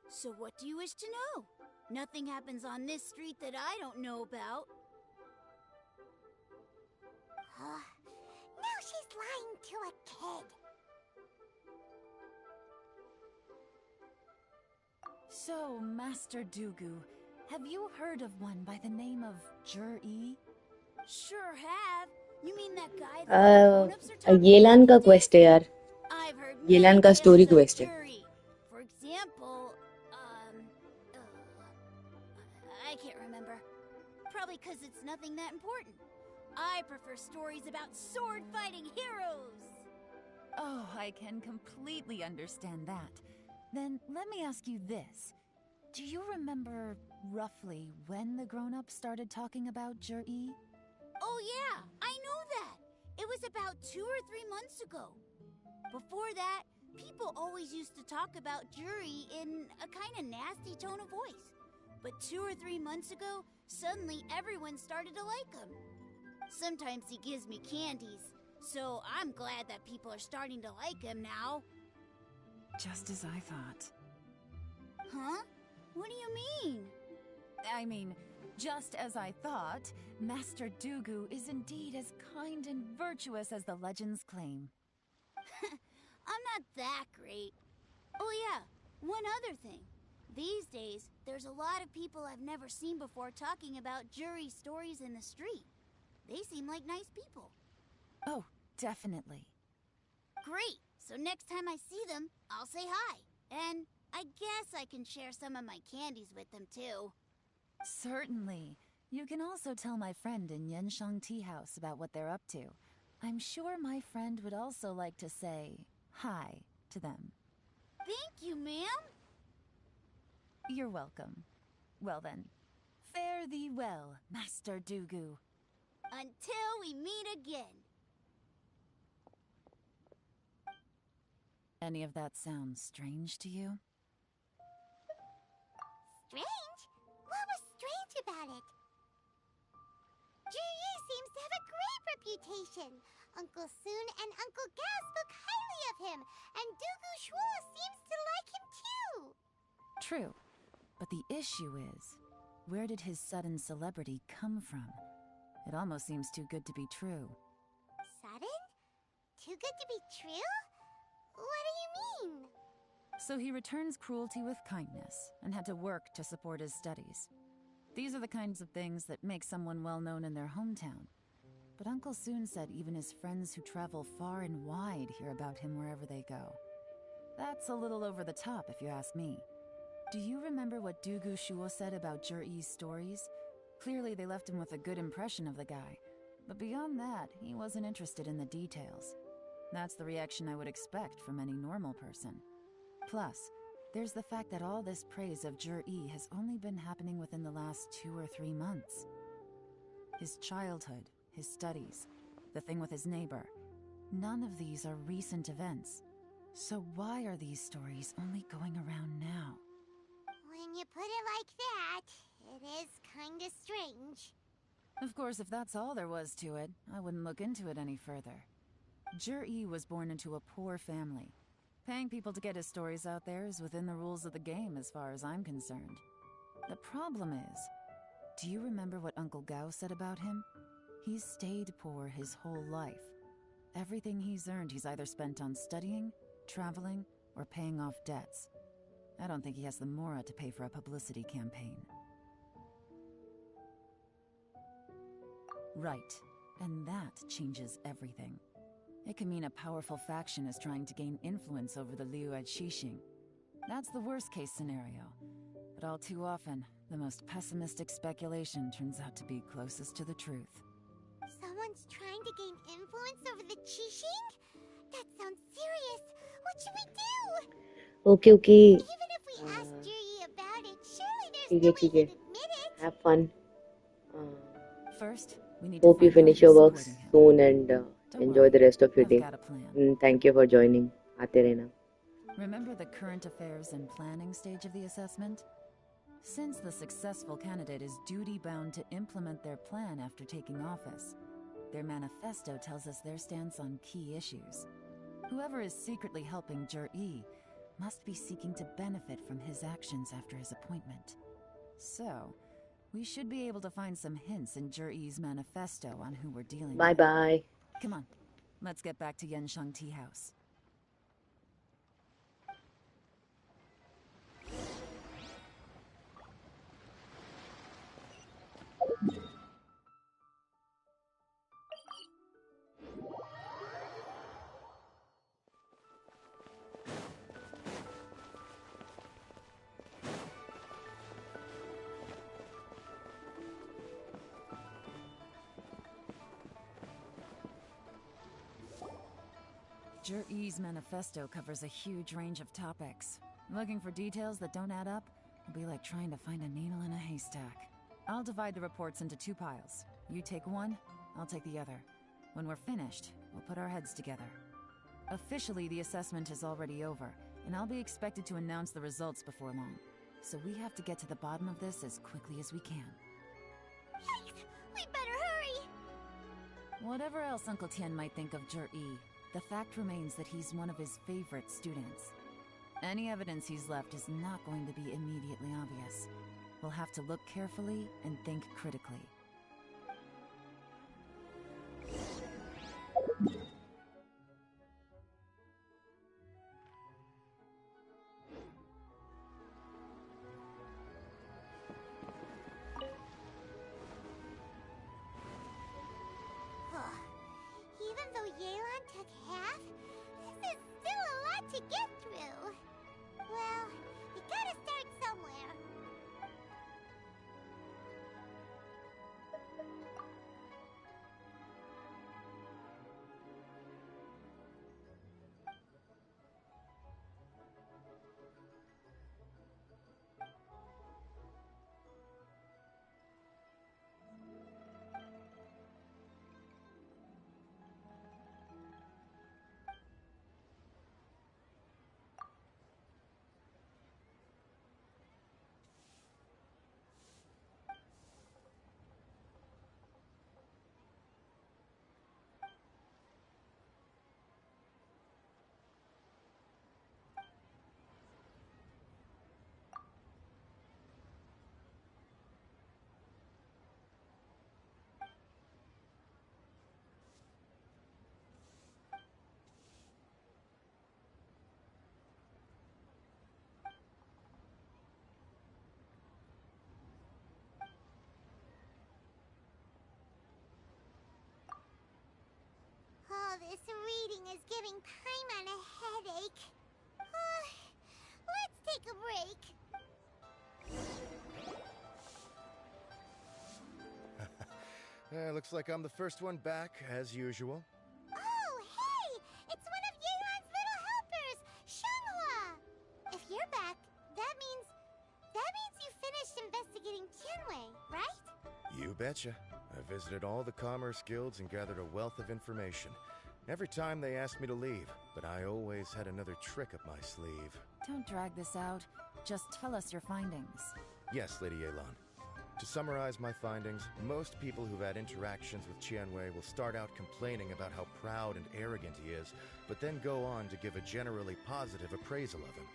So what do you wish to know? Nothing happens on this street that I don't know about.
Now she's lying to a kid.
So, Master Dugu, have you heard of one by the name of Jur-E?
Sure have. You mean that guy that all the grown-ups are talking
येलान
about
का
these
quest है
days?
यार.
I've heard
येलान
many
का story
tales of
quest है.
Jury. For example, I can't remember. Probably because it's nothing that important. I prefer stories about sword-fighting heroes.
Oh, I can completely understand that. Then let me ask you this. Do you remember roughly when the grown-ups started talking about Jur-E?
Oh yeah, I know that. It was about 2 or 3 months ago. Before that, people always used to talk about Jury in a kind of nasty tone of voice. But 2 or 3 months ago, suddenly everyone started to like him. Sometimes he gives me candies, so I'm glad that people are starting to like him now.
Just as I thought.
Huh? What do you mean?
I mean, just as I thought, Master Dugu is indeed as kind and virtuous as the legends claim.
I'm not that great. Oh yeah, one other thing. These days, there's a lot of people I've never seen before talking about Jury stories in the street. They seem like nice people.
Oh, definitely.
Great! So next time I see them, I'll say hi. And I guess I can share some of my candies with them too.
Certainly. You can also tell my friend in Yenshang Tea House about what they're up to. I'm sure my friend would also like to say hi to them.
Thank you, ma'am.
You're welcome. Well then, fare thee well, Master Dugu.
Until we meet again.
Any of that sound strange to you?
Strange? What was strange about it? Juyi seems to have a great reputation. Uncle Soon and Uncle Gao spoke highly of him, and Dugu Shuo seems to like him too.
True, but the issue is, where did his sudden celebrity come from? It almost seems too good to be true.
Sudden? Too good to be true? What do you mean?
So he returns cruelty with kindness, and had to work to support his studies. These are the kinds of things that make someone well known in their hometown. But Uncle Soon said even his friends who travel far and wide hear about him wherever they go. That's a little over the top, if you ask me. Do you remember what Dugu Shuo said about Jur-E's stories? Clearly they left him with a good impression of the guy. But beyond that, he wasn't interested in the details. That's the reaction I would expect from any normal person. Plus, there's the fact that all this praise of Jur-E has only been happening within the last 2 or 3 months. His childhood, his studies, the thing with his neighbor, none of these are recent events. So why are these stories only going around now?
When you put it like that, it is kinda strange.
Of course, if that's all there was to it, I wouldn't look into it any further. Jur-E was born into a poor family. Paying people to get his stories out there is within the rules of the game as far as I'm concerned. The problem is, do you remember what Uncle Gao said about him? He's stayed poor his whole life. Everything he's earned he's either spent on studying, traveling, or paying off debts. I don't think he has the mora to pay for a publicity campaign. Right, and that changes everything. It can mean a powerful faction is trying to gain influence over the Liu at Xixing. That's the worst-case scenario. But all too often, the most pessimistic speculation turns out to be closest to the truth.
Someone's trying to gain influence over the Qixing? That sounds serious. What should we do?
Okay.
Even if we ask Juyi about it, surely there's no way
ठीक
he'd
है.
admit it.
Have fun.
First, we need to
Hope you
find out
finish
who's
your work
supporting him.
soon and
Don't
enjoy
worry,
the rest of your
I've
day.
got a plan.
Thank you for joining. आते रहना.
Remember the current affairs and planning stage of the assessment? Since the successful candidate is duty-bound to implement their plan after taking office, their manifesto tells us their stance on key issues. Whoever is secretly helping Jur-E must be seeking to benefit from his actions after his appointment. So, we should be able to find some hints in Jur-E's manifesto on who we're dealing with.
Bye-bye.
Come on, let's get back to Yenshang Tea House. Jur-E's manifesto covers a huge range of topics. Looking for details that don't add up will be like trying to find a needle in a haystack. I'll divide the reports into 2 piles. You take one, I'll take the other. When we're finished, we'll put our heads together. Officially, the assessment is already over, and I'll be expected to announce the results before long. So we have to get to the bottom of this as quickly as we can.
Yikes! We better hurry!
Whatever else Uncle Tien might think of Jur-E, the fact remains that he's one of his favorite students. Any evidence he's left is not going to be immediately obvious. We'll have to look carefully and think critically.
Even though Yelan took half, this is still a lot to get through. Well, we gotta start somewhere. All this reading is giving Paimon a headache. Let's take a break.
Looks like I'm the first one back, as usual.
Oh, hey! It's one of Yelan's little helpers, Shenhua! If you're back, that means you finished investigating Tianwei, right?
You betcha. I visited all the commerce guilds and gathered a wealth of information. Every time they asked me to leave, but I always had another trick up my sleeve.
Don't drag this out. Just tell us your findings.
Yes, Lady Yelan. To summarize my findings, most people who've had interactions with Tianwei will start out complaining about how proud and arrogant he is, but then go on to give a generally positive appraisal of him.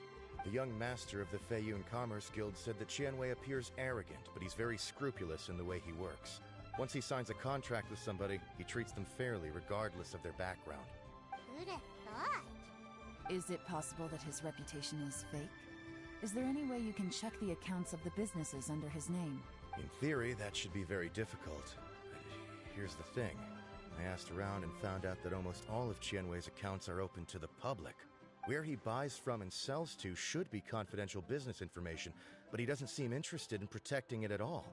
The young master of the Feiyun Commerce Guild said that Tianwei appears arrogant, but he's very scrupulous in the way he works. Once he signs a contract with somebody, he treats them fairly regardless of their background.
Who'd have thought?
Is it possible that his reputation is fake? Is there any way you can check the accounts of the businesses under his name?
In theory, that should be very difficult. Here's the thing. I asked around and found out that almost all of Tianwei's accounts are open to the public. Where he buys from and sells to should be confidential business information, but he doesn't seem interested in protecting it at all.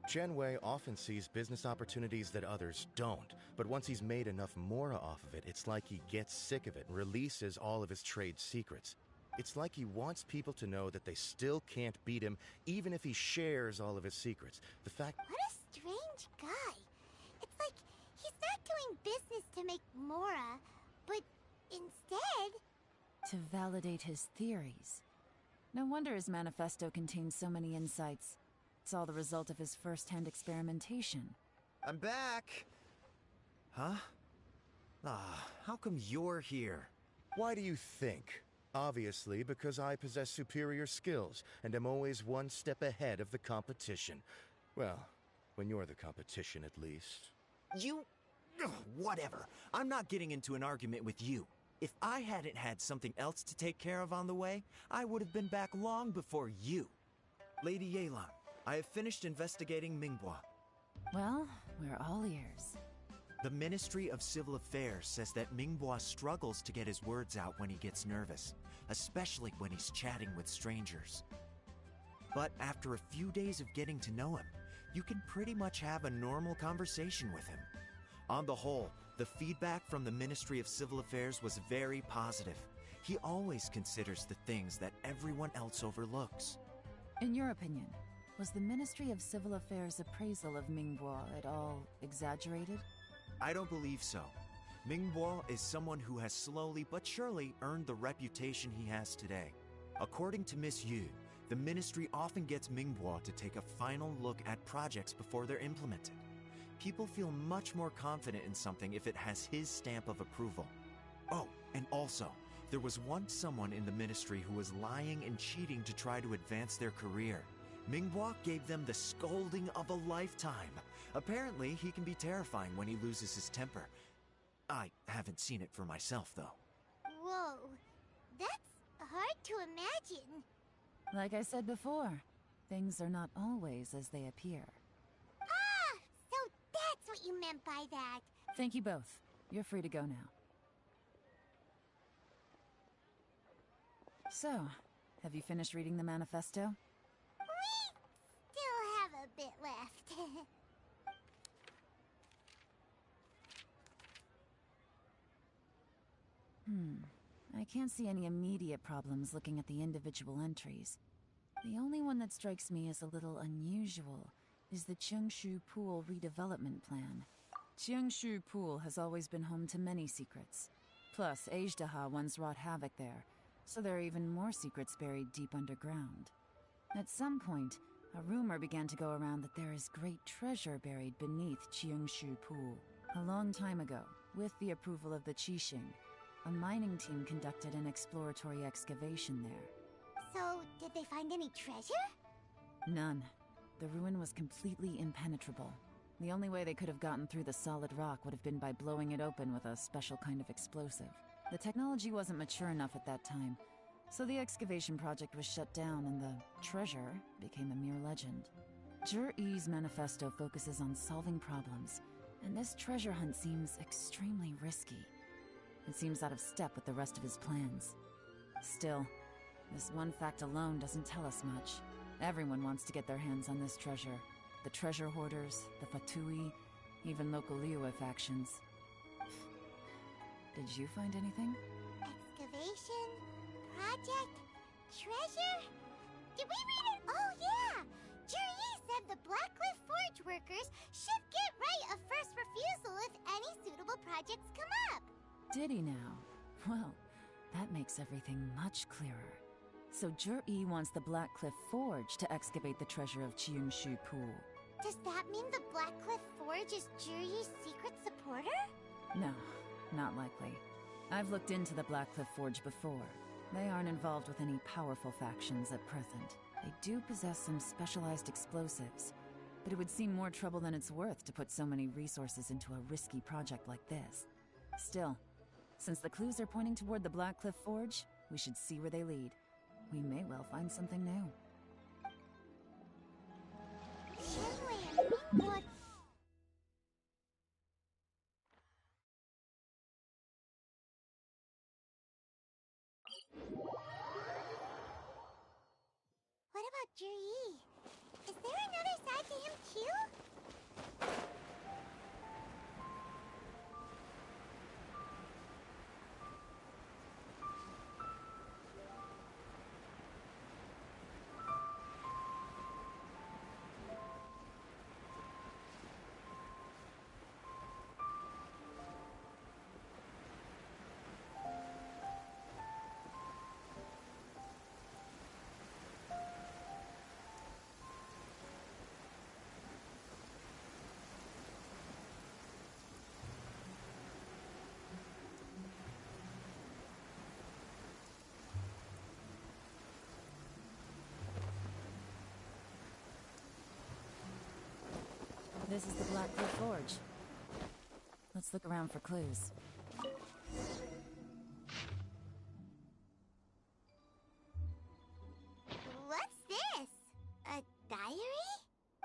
Tianwei often sees business opportunities that others don't, but once he's made enough mora off of it, it's like he gets sick of it and releases all of his trade secrets. It's like he wants people to know that they still can't beat him, even if he shares all of his secrets. The fact—
What a strange guy. It's like he's not doing business to make mora, but instead—
to validate his theories. No wonder his manifesto contains so many insights. It's all the result of his first-hand experimentation.
I'm back! Huh? How come you're here?
Why do you think? Obviously, because I possess superior skills and am always one step ahead of the competition. Well, when you're the competition, at least.
You... whatever. I'm not getting into an argument with you. If I hadn't had something else to take care of on the way, I would have been back long before you. Lady Yelan, I have finished investigating Minghua.
Well, we're all ears.
The Ministry of Civil Affairs says that Minghua struggles to get his words out when he gets nervous, especially when he's chatting with strangers. But after a few days of getting to know him, you can pretty much have a normal conversation with him. On the whole, The feedback from the Ministry of Civil Affairs was very positive. He always considers the things that everyone else overlooks.
In your opinion, was the Ministry of Civil Affairs' appraisal of Mingbo at all exaggerated?
I don't believe so. Mingbo is someone who has slowly but surely earned the reputation he has today. According to Miss Yu, the ministry often gets Mingbo to take a final look at projects before they're implemented. People feel much more confident in something if it has his stamp of approval. Oh, and also, there was once someone in the ministry who was lying and cheating to try to advance their career. Mingbo gave them the scolding of a lifetime. Apparently, he can be terrifying when he loses his temper. I haven't seen it for myself, though.
Whoa, that's hard to imagine.
Like I said before, things are not always as they appear.
Ah, so that's what you meant by that.
Thank you both. You're free to go now. So, have you finished reading the manifesto?
We still have a bit left.
I can't see any immediate problems looking at the individual entries. The only one that strikes me as a little unusual is the Cheungshu Pool redevelopment plan. Cheungshu Pool has always been home to many secrets. Plus, Ajdaha once wrought havoc there, so there are even more secrets buried deep underground. At some point, a rumor began to go around that there is great treasure buried beneath Cheungshu Pool. A long time ago, with the approval of the Qixing, a mining team conducted an exploratory excavation there.
So, did they find any treasure?
None. The ruin was completely impenetrable. The only way they could have gotten through the solid rock would have been by blowing it open with a special kind of explosive. The technology wasn't mature enough at that time, so the excavation project was shut down and the treasure became a mere legend. Zhi-Yi's manifesto focuses on solving problems, and this treasure hunt seems extremely risky. It seems out of step with the rest of his plans. Still, this one fact alone doesn't tell us much. Everyone wants to get their hands on this treasure. The treasure hoarders, the Fatui, even local Liyue factions. Did you find anything?
Excavation, project, treasure? Did we read it? Oh yeah! Zhi-Yi said the Blackcliff Forge workers should get right of first refusal if any suitable projects come up.
Did he now? Well, that makes everything much clearer. So Zhi-Yi wants the Blackcliff Forge to excavate the treasure of Cheungshu Pool.
Does that mean the Blackcliff Forge is Zhi-Yi's secret supporter?
No, not likely. I've looked into the Blackcliff Forge before. They aren't involved with any powerful factions at present. They do possess some specialized explosives, but it would seem more trouble than it's worth to put so many resources into a risky project like this. Still, since the clues are pointing toward the Blackcliff Forge, we should see where they lead. We may well find something new.
What about Zhi-Yi? Is there another side to him too?
This is the Blackcliff Forge. Let's look around for clues.
What's this? A diary?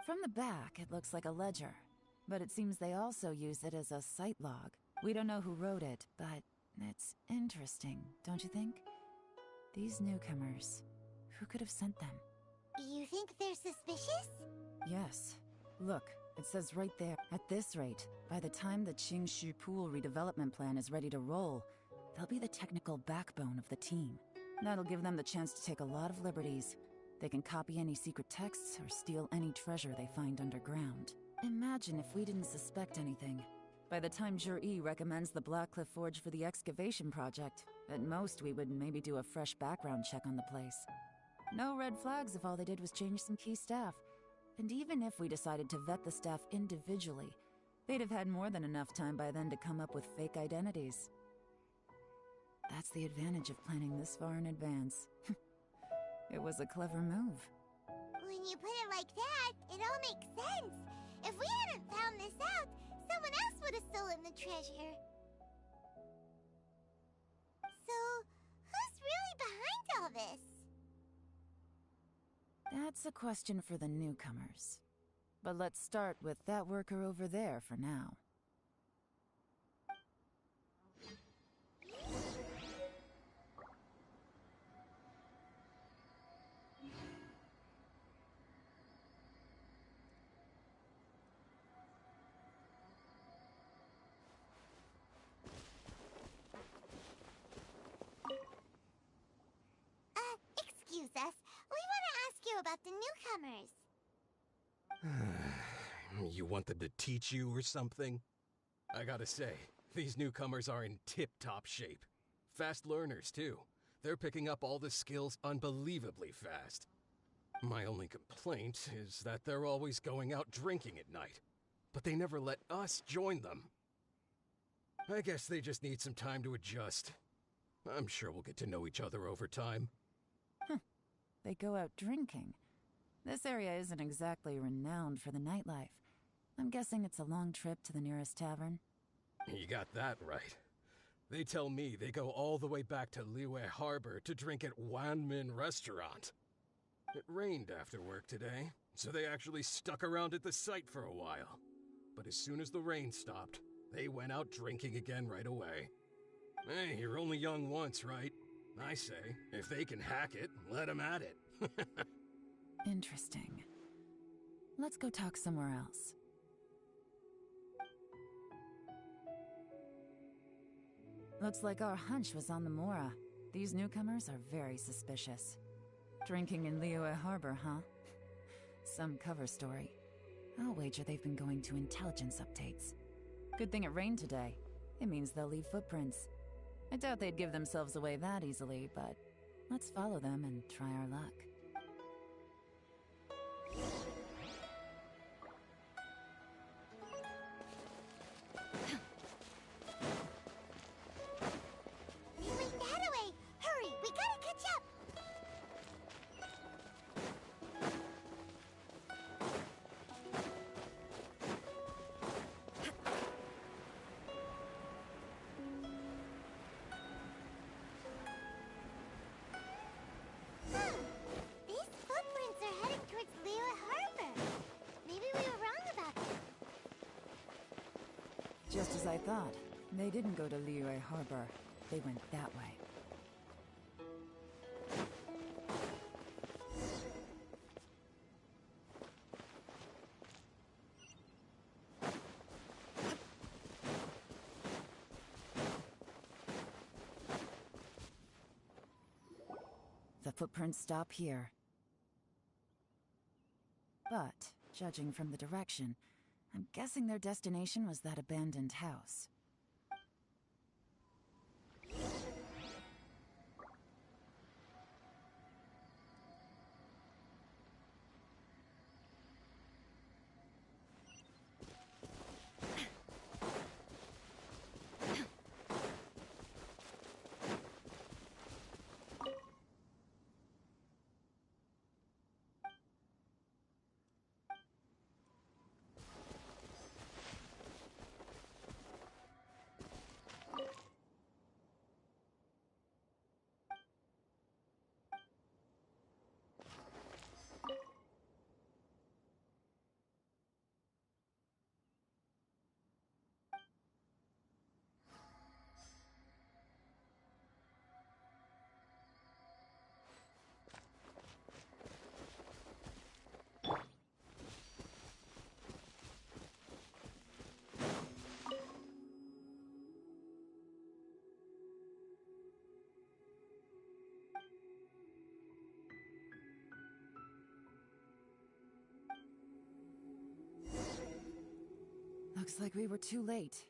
From the back, it looks like a ledger. But it seems they also use it as a site log. We don't know who wrote it, but it's interesting, don't you think? These newcomers, who could have sent them?
You think they're suspicious?
Yes. Look, It says right there, at this rate, by the time the Qingshu Pool redevelopment plan is ready to roll, they'll be the technical backbone of the team. That'll give them the chance to take a lot of liberties. They can copy any secret texts or steal any treasure they find underground. Imagine if we didn't suspect anything. By the time Jur-E recommends the Blackcliff Forge for the excavation project, at most we would maybe do a fresh background check on the place. No red flags if all they did was change some key staff. And even if we decided to vet the staff individually, they'd have had more than enough time by then to come up with fake identities. That's the advantage of planning this far in advance. It was a clever move.
When you put it like that, it all makes sense. If we hadn't found this out, someone else would have stolen the treasure. So, who's really behind all this?
That's a question for the newcomers. But let's start with that worker over there for now.
Excuse us. We want to ask you about the newcomers.
You want them to teach you or something? I gotta say, these newcomers are in tip-top shape. Fast learners, too. They're picking up all the skills unbelievably fast. My only complaint is that they're always going out drinking at night. But they never let us join them. I guess they just need some time to adjust. I'm sure we'll get to know each other over time.
They go out drinking. This area isn't exactly renowned for the nightlife. I'm guessing it's a long trip to the nearest tavern.
You got that right. They tell me they go all the way back to Liyue Harbor to drink at Wanmin Restaurant. It rained after work today, so they actually stuck around at the site for a while. But as soon as the rain stopped, they went out drinking again right away. Hey, you're only young once, right? I say, if they can hack it, let them at it.
Interesting. Let's go talk somewhere else. Looks like our hunch was on the Mora. These newcomers are very suspicious. Drinking in Liyue Harbor, huh? Some cover story. I'll wager they've been going to intelligence updates. Good thing it rained today. It means they'll leave footprints. I doubt they'd give themselves away that easily, but let's follow them and try our luck.
They went that way! Hurry, we gotta catch up! These footprints are heading towards Liyue Harbor. Maybe we were wrong about it.
Just as I thought. They didn't go to Liyue Harbor. They went that way. The footprints stop here. But, judging from the direction, I'm guessing their destination was that abandoned house. Looks like we were too late.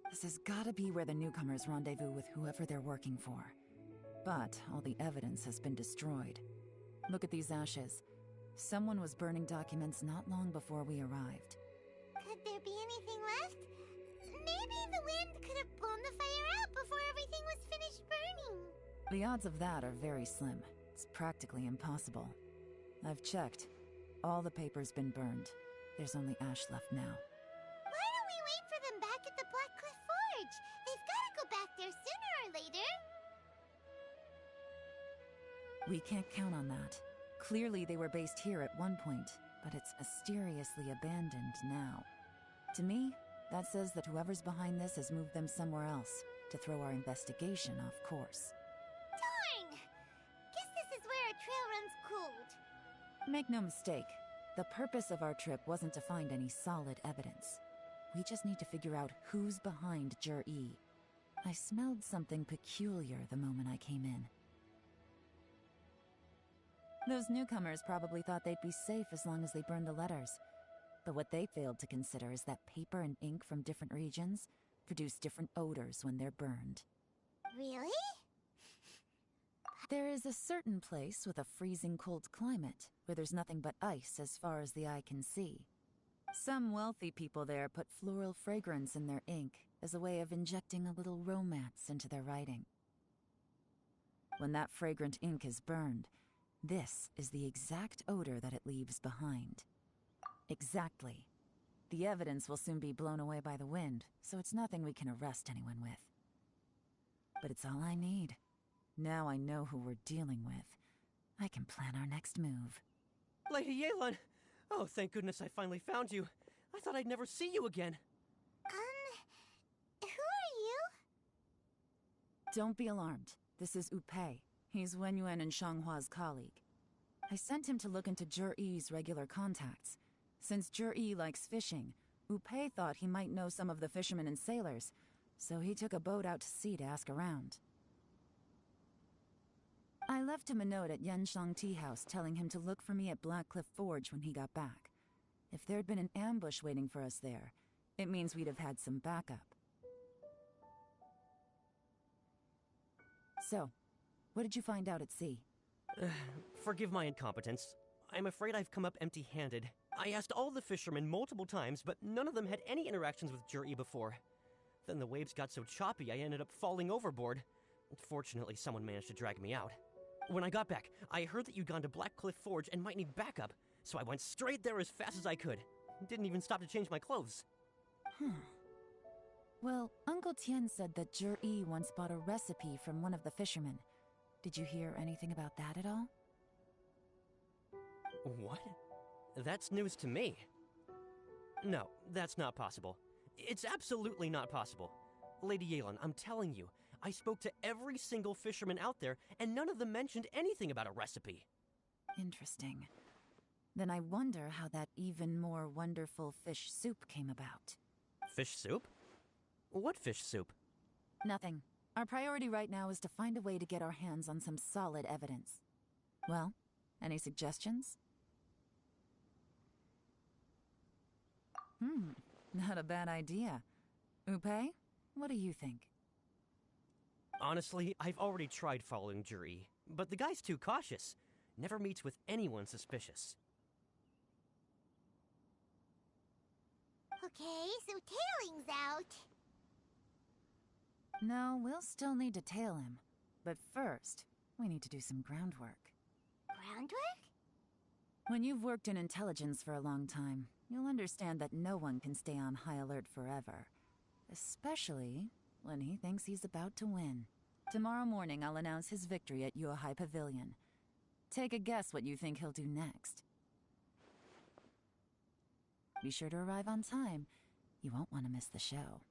This has gotta be where the newcomers rendezvous with whoever they're working for. But all the evidence has been destroyed. Look at these ashes. Someone was burning documents not long before we arrived.
Could there be anything left? Maybe the wind could have blown the fire out before everything was finished burning.
The odds of that are very slim. It's practically impossible. I've checked. All the paper's been burned. There's only ash left now.
Why don't we wait for them back at the Black Cliff Forge? They've got to go back there sooner or later.
We can't count on that. Clearly they were based here at one point, but it's mysteriously abandoned now. To me, that says that whoever's behind this has moved them somewhere else to throw our investigation off course.
Darn! Guess this is where our trail runs cold.
Make no mistake, the purpose of our trip wasn't to find any solid evidence. We just need to figure out who's behind Jur-E. I smelled something peculiar the moment I came in. Those newcomers probably thought they'd be safe as long as they burned the letters. But what they failed to consider is that paper and ink from different regions produce different odors when they're burned.
Really?
There is a certain place with a freezing cold climate where there's nothing but ice as far as the eye can see. Some wealthy people there put floral fragrance in their ink as a way of injecting a little romance into their writing. When that fragrant ink is burned, this is the exact odor that it leaves behind. Exactly. The evidence will soon be blown away by the wind, so it's nothing we can arrest anyone with. But it's all I need. Now I know who we're dealing with. I can plan our next move.
Lady Yelan! Oh, thank goodness I finally found you. I thought I'd never see you again.
Who are you?
Don't be alarmed. This is Upei. He's Wenyuan and Shanghua's colleague. I sent him to look into Jur-E's regular contacts. Since Jur-E likes fishing, Upei thought he might know some of the fishermen and sailors, so he took a boat out to sea to ask around. I left him a note at Yanshang Tea House telling him to look for me at Black Cliff Forge when he got back. If there'd been an ambush waiting for us there, it means we'd have had some backup. So, what did you find out at sea?
Forgive my incompetence. I'm afraid I've come up empty-handed. I asked all the fishermen multiple times, but none of them had any interactions with Jur-E before. Then the waves got so choppy I ended up falling overboard. Fortunately, someone managed to drag me out. When I got back, I heard that you'd gone to Black Cliff Forge and might need backup, so I went straight there as fast as I could. Didn't even stop to change my clothes.
Well, Uncle Tian said that Jur-E once bought a recipe from one of the fishermen. Did you hear anything about that at all?
What? That's news to me. No, that's not possible. It's absolutely not possible. Lady Yelan, I'm telling you, I spoke to every single fisherman out there, and none of them mentioned anything about a recipe.
Interesting. Then I wonder how that even more wonderful fish soup came about.
Fish soup? What fish soup?
Nothing. Our priority right now is to find a way to get our hands on some solid evidence. Well, any suggestions? Not a bad idea. Upei, what do you think?
Honestly, I've already tried following Jur-E, but the guy's too cautious. Never meets with anyone suspicious.
Okay, so tailing's out.
No, we'll still need to tail him. But first, we need to do some groundwork.
Groundwork?
When you've worked in intelligence for a long time, you'll understand that no one can stay on high alert forever. Especially when he thinks he's about to win. Tomorrow morning, I'll announce his victory at Yuehai Pavilion. Take a guess what you think he'll do next. Be sure to arrive on time. You won't want to miss the show.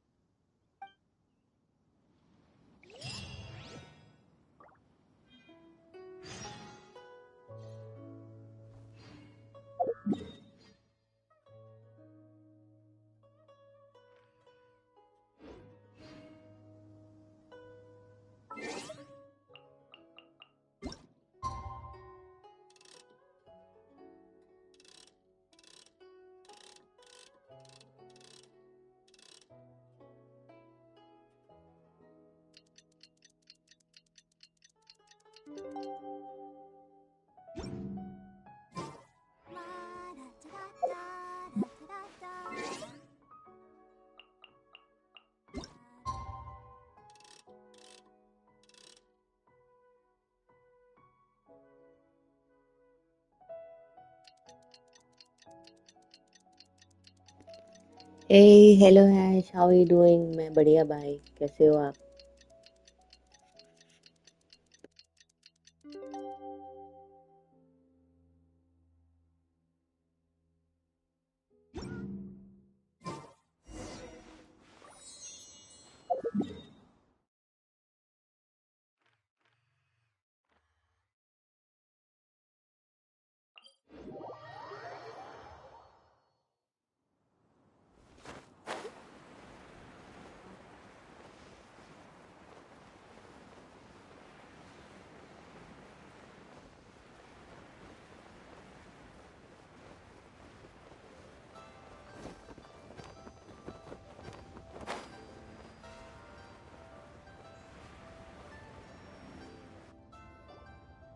Hey, hello Ash, how are you doing? मैं बढ़िया भाई, कैसे हो आप?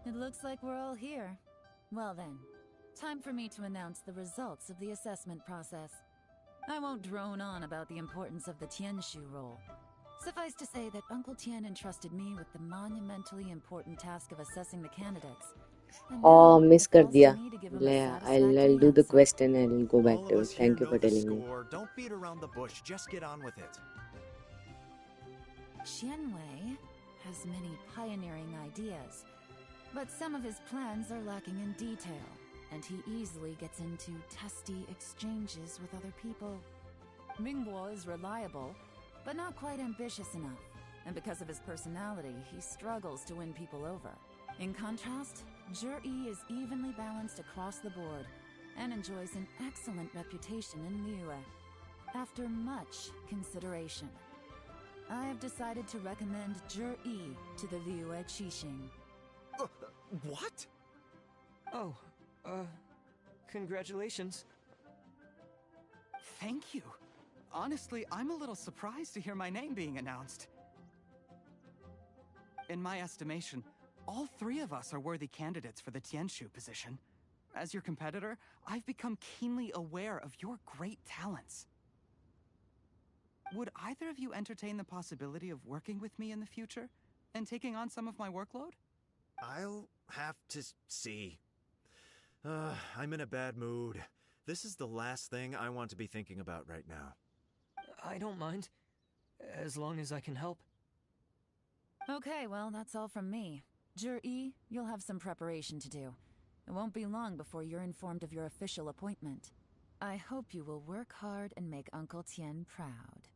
It looks like we're all here. Well then, time for me to announce the results of the assessment process. I won't drone on about the importance of the Tianshu role. Suffice to say that Uncle Tian entrusted me with the monumentally important task of assessing the candidates. And
Oh,
now,
miss
it
कर
falls to
दिया.
me to give him a
Yeah, I'll
satisfactory
do the
answer.
question and I'll go back
All
to
of
it.
us here
Thank you
know
for
the
telling me.
score. Don't beat around the bush. Just get on with it.
Qianwei has many pioneering ideas, but some of his plans are lacking in detail, and he easily gets into testy exchanges with other people. Mingguo is reliable, but not quite ambitious enough, and because of his personality, he struggles to win people over. In contrast, Zhi is evenly balanced across the board, and enjoys an excellent reputation in Liyue. After much consideration, I have decided to recommend Zhi to the Liyue Qixing.
What?
Oh, congratulations.
Thank you. Honestly, I'm a little surprised to hear my name being announced. In my estimation, all three of us are worthy candidates for the Tianshu position. As your competitor, I've become keenly aware of your great talents. Would either of you entertain the possibility of working with me in the future and taking on some of my workload?
I'll have to see. I'm in a bad mood. This is the last thing I want to be thinking about right now.
I don't mind, as long as I can help.
Okay, well, that's all from me. Zhi, you'll have some preparation to do. It won't be long before you're informed of your official appointment. I hope you will work hard and make Uncle Tian proud.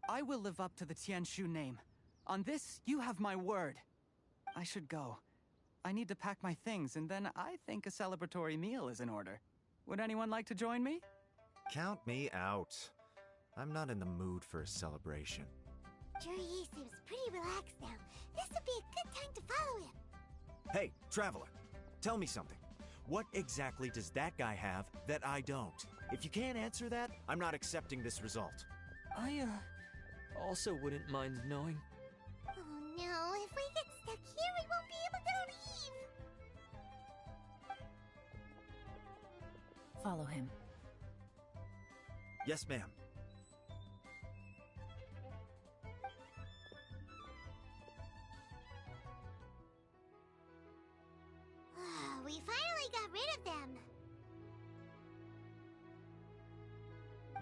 I will live up to the Tianshu name. On this, you have my word. I should go. I need to pack my things, and then I think a celebratory meal is in order. Would anyone like to join me?
Count me out. I'm not in the mood for a celebration.
Zhi seems pretty relaxed now. This would be a good time to follow him.
Hey, Traveler, tell me something. What exactly does that guy have that I don't? If you can't answer that, I'm not accepting this result.
I, also wouldn't mind knowing.
Oh no, if we get stuck here, we won't be able to leave!
Follow him.
Yes, ma'am.
We finally got rid of them.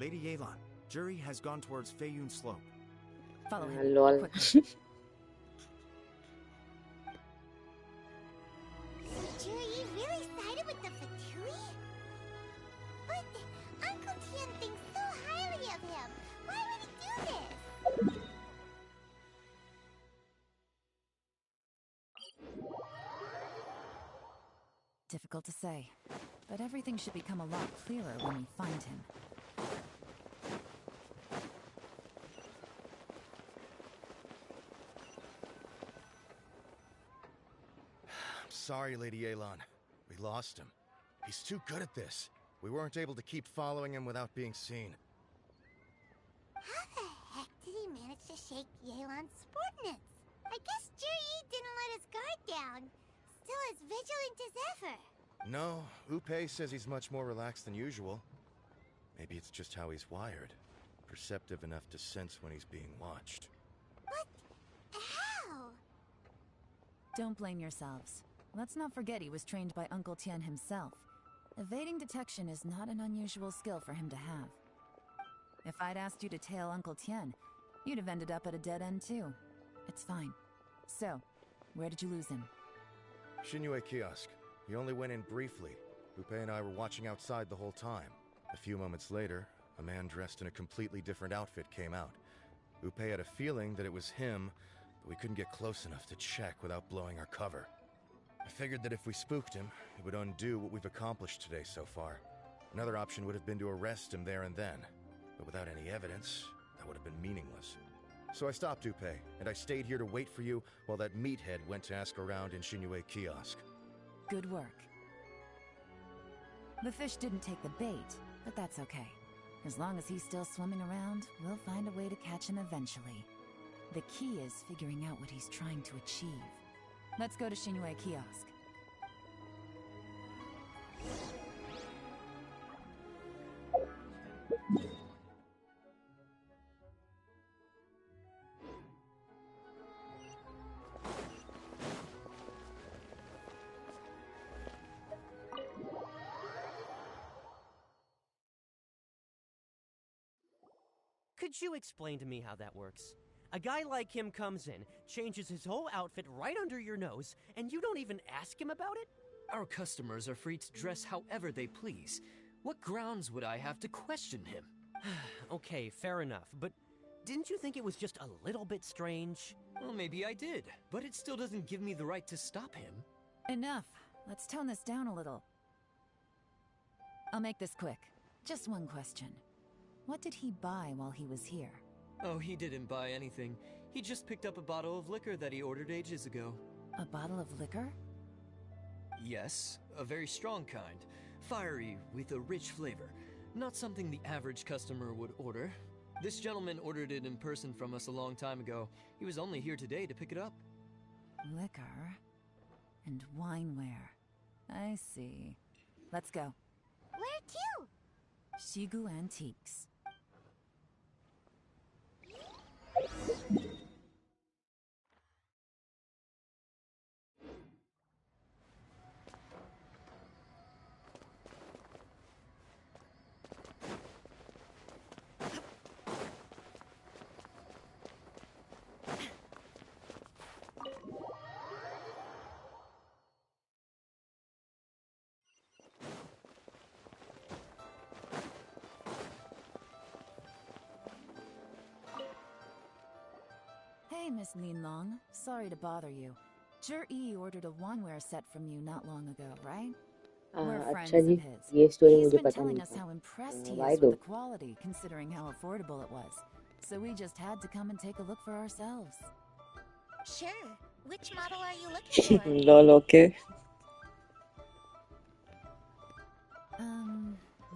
Lady Yelan, Zhi has gone towards Feiyun Slope.
Follow him.
Lol.
Quickly.
So Zhi really sided with the Fatui? But Uncle Tian thinks so highly of him. Why would he do this?
Difficult to say, but everything should become a lot clearer when we find him.
I'm sorry, Lady Yelan. We lost him. He's too good at this. We weren't able to keep following him without being seen.
How the heck did he manage to shake Yelan's subordinates? I guess Zhi didn't let his guard down. Still as vigilant as ever.
No, Upe says he's much more relaxed than usual. Maybe it's just how he's wired. Perceptive enough to sense when he's being watched.
But how?
Don't blame yourselves. Let's not forget he was trained by Uncle Tian himself. Evading detection is not an unusual skill for him to have. If I'd asked you to tail Uncle Tien, you'd have ended up at a dead end too. It's fine. So, where did you lose him?
Shinue Kiosk. He only went in briefly. Upe and I were watching outside the whole time. A few moments later, a man dressed in a completely different outfit came out. Upe had a feeling that it was him, but we couldn't get close enough to check without blowing our cover. I figured that if we spooked him, it would undo what we've accomplished today so far. Another option would have been to arrest him there and then, but without any evidence, that would have been meaningless. So I stopped Upe, and I stayed here to wait for you while that meathead went to ask around in Shinue Kiosk.
Good work. The fish didn't take the bait, but that's okay. As long as he's still swimming around, we'll find a way to catch him eventually. The key is figuring out what he's trying to achieve. Let's go to Shinue Kiosk.
Could you explain to me how that works? A guy like him comes in, changes his whole outfit right under your nose, and you don't even ask him about it?
Our customers are free to dress however they please. What grounds would I have to question him?
Okay, fair enough, but didn't you think it was just a little bit strange?
Well, maybe I did, but it still doesn't give me the right to stop him.
Enough. Let's tone this down a little. I'll make this quick. Just one question. What did he buy while he was here?
Oh, he didn't buy anything. He just picked up a bottle of liquor that he ordered ages ago.
A bottle of liquor?
Yes, a very strong kind. Fiery, with a rich flavor. Not something the average customer would order. This gentleman ordered it in person from us a long time ago. He was only here today to pick it up.
Liquor and wineware. I see. Let's go.
Where to?
Shigu Antiques. Hey, Miss Linlong. Sorry to bother you. Zhi ordered a wineware set from you not long ago, right? We're friends
अच्छा
of
ji
his.
ये story
He's
मुझे
been
पता
telling
नहीं
us
था
how impressed he
why
is
though
with the quality, considering how affordable it was. So we just had to come and take a look for ourselves.
Sure. Which model are you looking for?
lol okay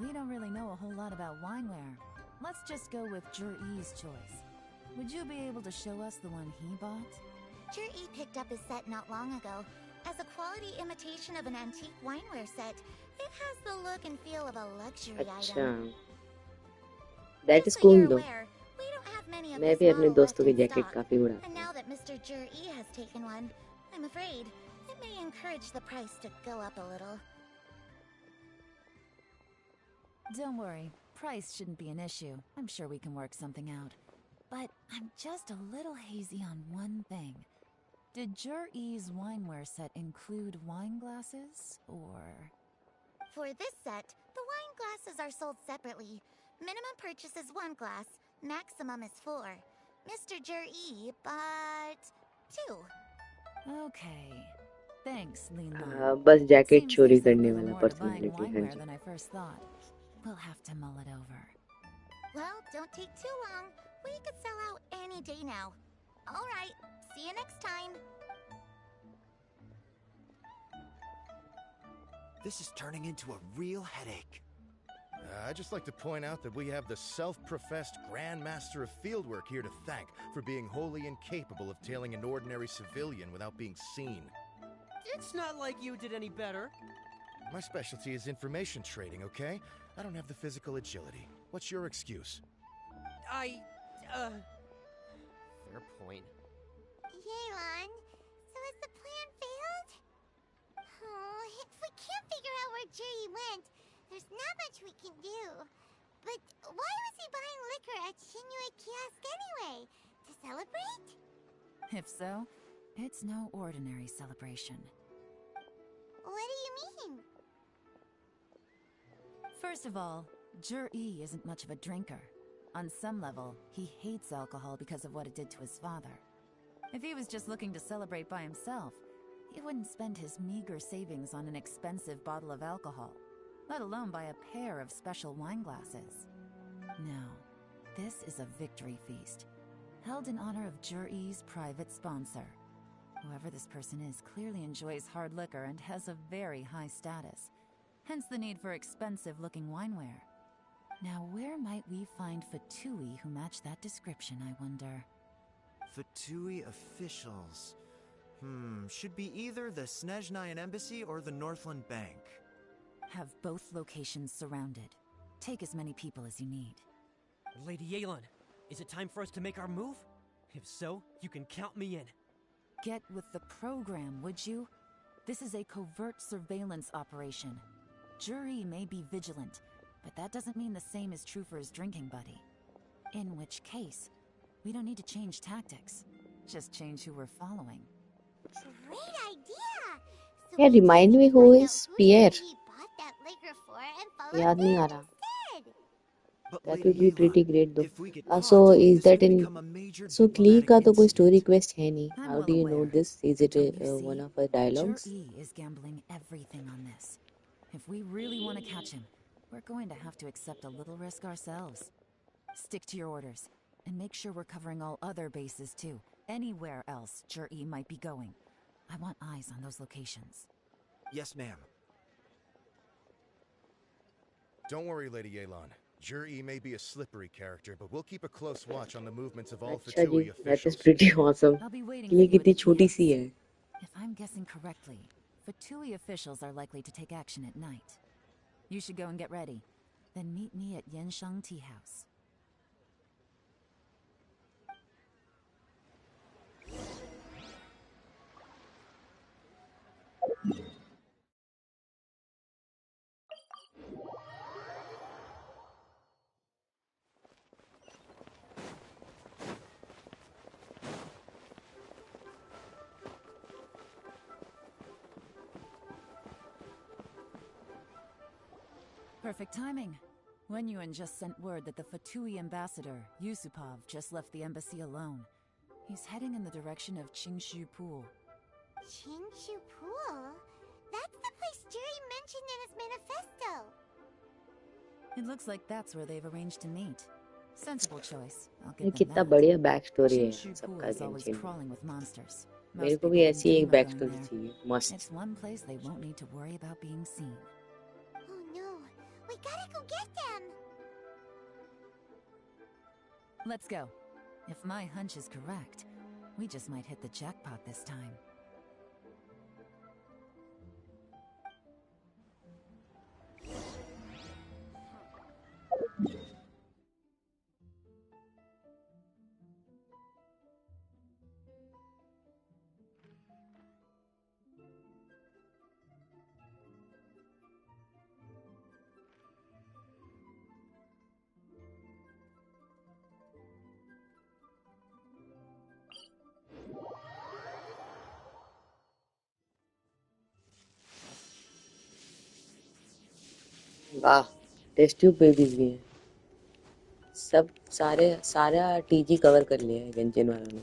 We don't really know a whole lot about wineware. Let's just go with Zhi's choice. Would you be able to show us the one he bought?
Zhi picked up his set not long ago. As a quality imitation of an antique wineware set, it has the look and feel of a luxury
अच्छा
item.
that is
Just so
cool
you're
though
aware, we don't have many of
मैं
this
भी अपने
model
दोस्तों
left
की
in
jacket
stock.
काफी उड़ाता
And now that Mr. Zhi has taken one, I'm afraid it may encourage the price to go up a little.
Don't worry, price shouldn't be an issue. I'm sure we can work something out. But I'm just a little hazy on one thing. Did Zhi's wineware set include wine glasses, or...?
For this set, the wine glasses are sold separately. Minimum purchase is 1 glass, maximum is 4. Mr. Zhi bought 2.
Okay. Thanks, Linlong.
बस jacket
Seems
चोरी
there's a
करने
little
वाला
more to buying
personality हाँ
wineware
जी
than I first thought. We'll have to mull it over.
Well, don't take too long. We could sell out any day now. All right, see you next time.
This is turning into a real headache.
I'd just like to point out that we have the self-professed Grand Master of Fieldwork here to thank for being wholly incapable of tailing an ordinary civilian without being seen.
It's not like you did any better.
My specialty is information trading, okay? I don't have the physical agility. What's your excuse?
Fair point.
Yelan, so has the plan failed? Oh, if we can't figure out where Jerry went, there's not much we can do. But why was he buying liquor at Shinue Kiosk anyway? To celebrate?
If so, it's no ordinary celebration.
What do you mean?
First of all, Jur-E isn't much of a drinker. On some level, he hates alcohol because of what it did to his father. If he was just looking to celebrate by himself, he wouldn't spend his meager savings on an expensive bottle of alcohol, let alone buy a pair of special wine glasses. No, this is a victory feast, held in honor of Jur-E's private sponsor. Whoever this person is clearly enjoys hard liquor and has a very high status, hence the need for expensive-looking wineware. Now, where might we find Fatui who match that description, I wonder?
Fatui officials. Should be either the Snezhnayan Embassy or the Northland Bank.
Have both locations surrounded. Take as many people as you need.
Lady Yelan, is it time for us to make our move? If so, you can count me in.
Get with the program, would you? This is a covert surveillance operation. Jur-E may be vigilant, but that doesn't mean the same is true for his drinking buddy. In which case, we don't need to change tactics. Just change who we're following.
Great idea! So
Yeah, remind me who is Pierre?
he bought that liquor for and follow
याद नहीं आ
them
रहा.
instead.
But
That
Lady
would be
Yelan,
pretty great though.
if we get caught,
So is
this
that
could
in?
become a major
So Klee
diplomatic
का तो कोई
incident.
story quest है नहीं.
I'm
How
well
do you know
aware.
this? Is it
Don't you
one
see?
of her dialogues?
Jur-E is gambling everything on this. If we really want to catch him, we're going to have to accept a little risk ourselves. Stick to your orders, and make sure we're covering all other bases too. Anywhere else Jur-E might be going. I want eyes on those locations.
Yes, ma'am.
Don't worry, Lady Yelan. Jur-E may be a slippery character, but we'll keep a close watch on the movements of all
अच्छा
Fatui
ji, that is
officials.
pretty awesome.
I'll be waiting
Klee
for you at
कितनी
the
छोटी सी
kiosk.
है.
If I'm guessing correctly, Fatui officials are likely to take action at night. You should go and get ready. Then meet me at Yansheng Tea House. Perfect timing. Wenyuan just sent word that the Fatui ambassador, Yusupov, just left the embassy alone. He's heading in the direction of Qingshu Pool.
Qingshu Pool? That's the place Jerry mentioned in his manifesto.
It looks like that's where they've arranged to meet. Sensible choice. I'll
ये
give them
कितना
that.
बढ़िया back story है
Qingshu Pool
सबका
is
game
always
change.
crawling with monsters.
मेरे
Most
को
people
भी
wouldn't
ऐसी एक
dream of
back
going
story
there.
चाहिए. मस्त.
It's one place they won't need to worry about being seen.
Oh no, we gotta go get them.
Let's go. If my hunch is correct, we just might hit the jackpot this time.
वाह, test tube babies भी हैं. सब सारा TG cover कर लिया है गेंजन वालों ने.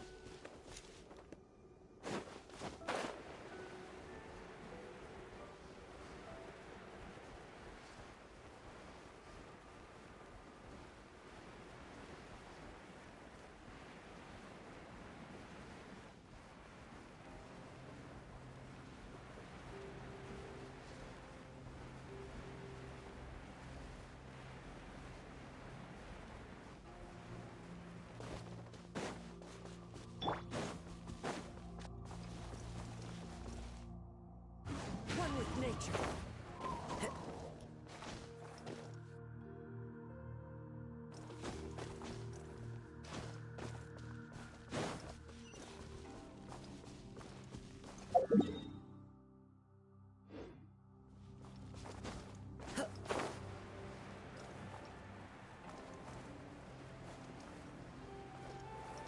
One with nature.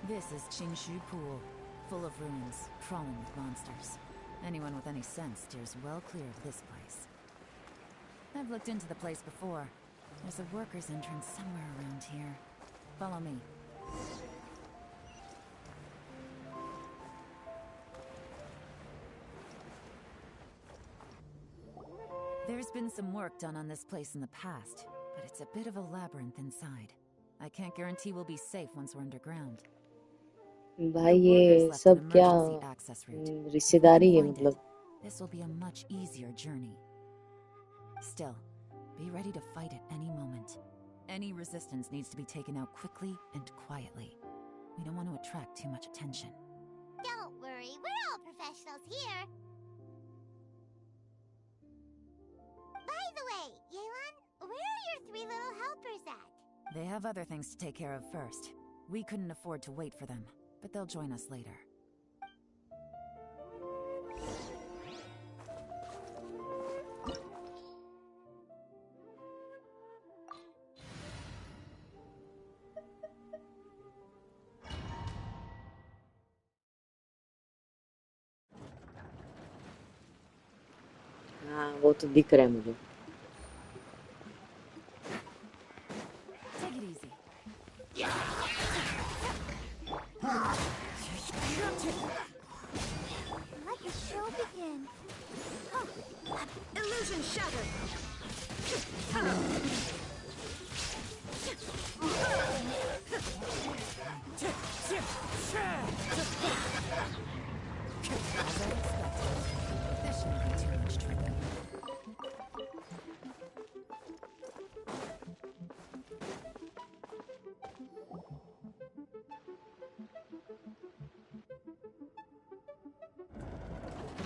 This is Qingshu Pool, full of ruins, crawling with monsters. Anyone with any sense steers well clear of this place. I've looked into the place before. There's a worker's entrance somewhere around here. Follow me. There's been some work done on this place in the past, but it's a bit of a labyrinth inside. I can't guarantee we'll be safe once we're underground.
भाई ये सब क्या रिश्तेदारी है मतलब?
This will be a much easier journey. Still, be ready to fight at any moment. Any resistance needs to be taken out quickly and quietly. We don't want to attract too much attention.
Don't worry, we're all professionals here. By the way, Yelan, where are your 3 little helpers at?
They have other things to take care of first. We couldn't afford to wait for them, but they'll join us later.
हाँ वो तो दिख रहा है मुझे.
Take it easy.
Let the show begin.
Illusion shattered. This shouldn't be too much trouble.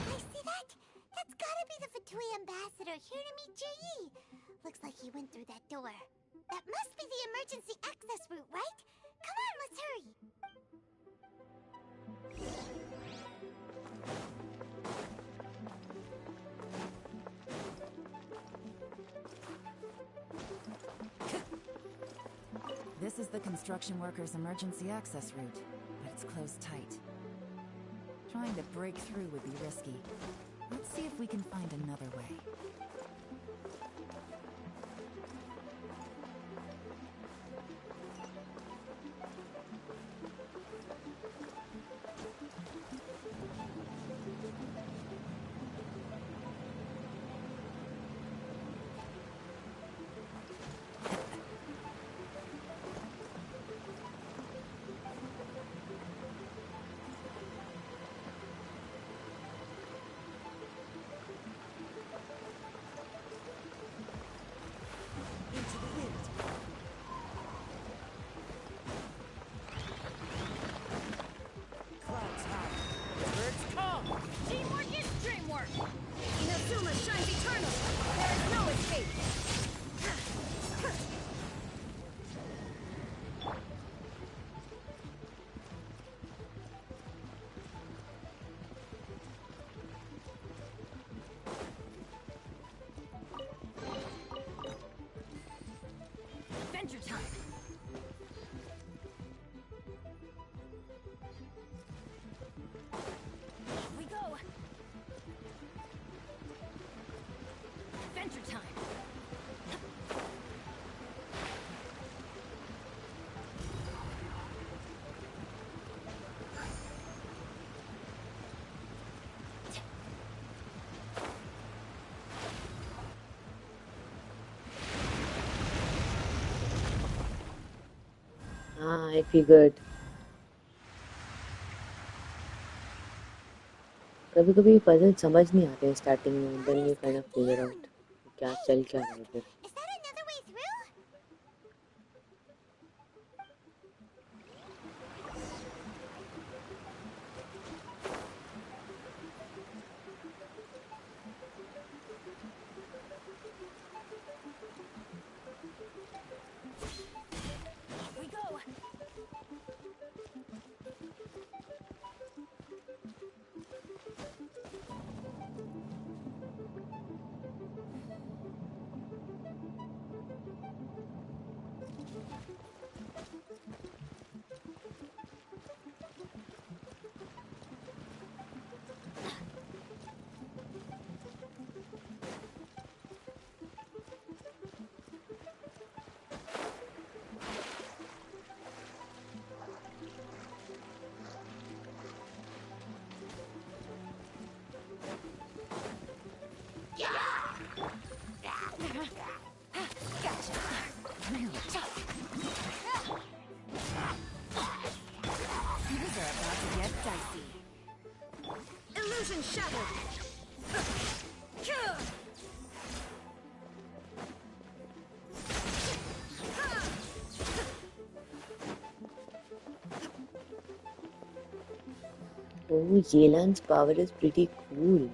I see that? That's gotta be the Fatui ambassador here to meet Ji. Looks like he went through that door. That must be the emergency access route, right? Come on, let's hurry.
This is the construction workers' emergency access route, but it's closed tight. Trying to break through would be risky. Let's see if we can find another way.
Adventure time! Here we go! Adventure time!
I figured. कभी कभी puzzle समझ नहीं आते हैं starting में, then you kind of figure out क्या चल क्या रहा है इधर.
Is that another way through?
Here we go!
shattered!
Oh, Yelan's power is pretty cool.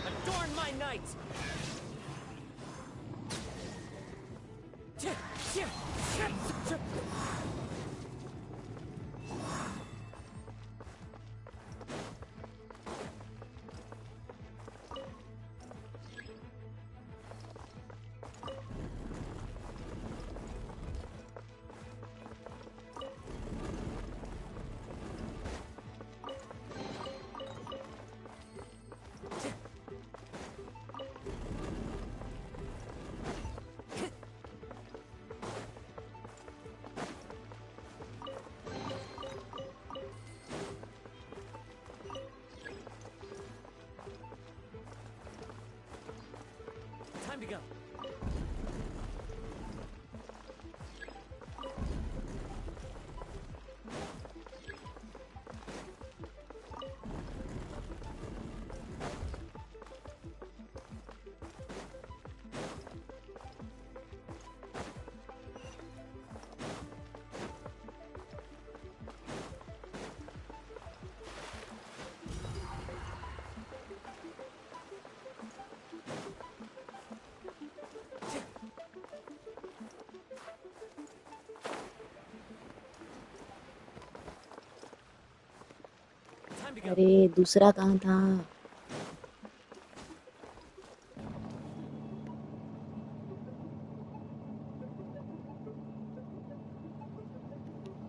Adorn my night! Time to go.
अरे दूसरा कहाँ था?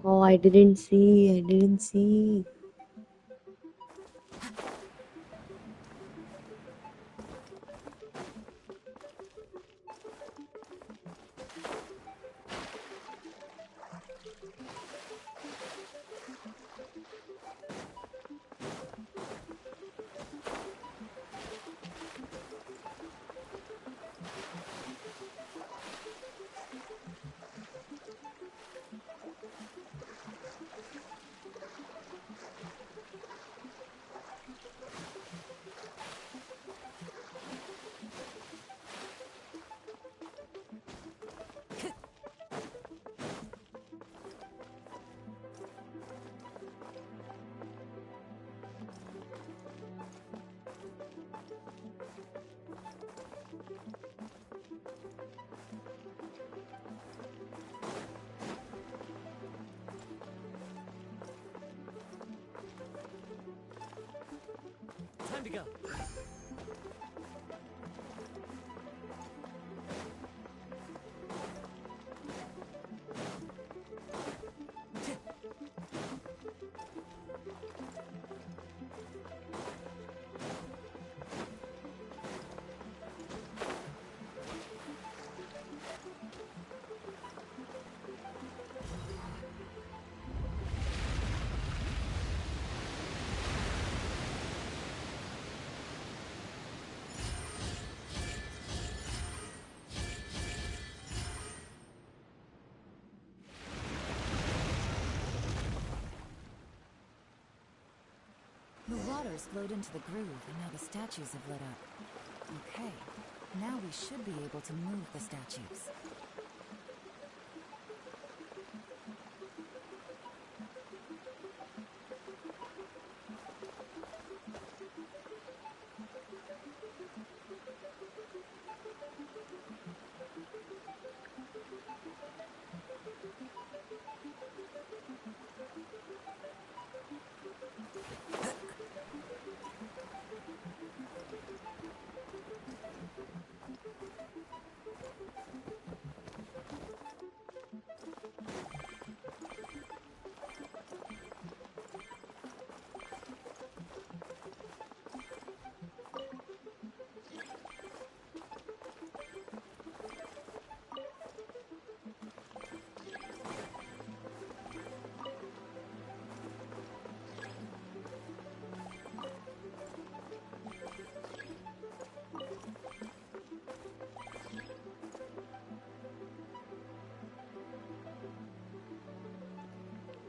Oh, I didn't see. Time to go.
The waters flowed into the groove, and now the statues have lit up. Okay, now we should be able to move the statues.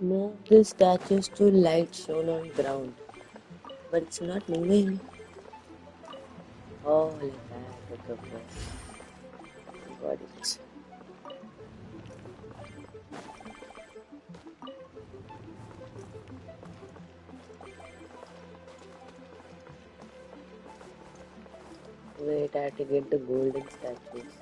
Move the statues to light shown on ground. But it's not moving. Oh, like that. Okay, okay. Got it. Wait, I have to get the golden statues.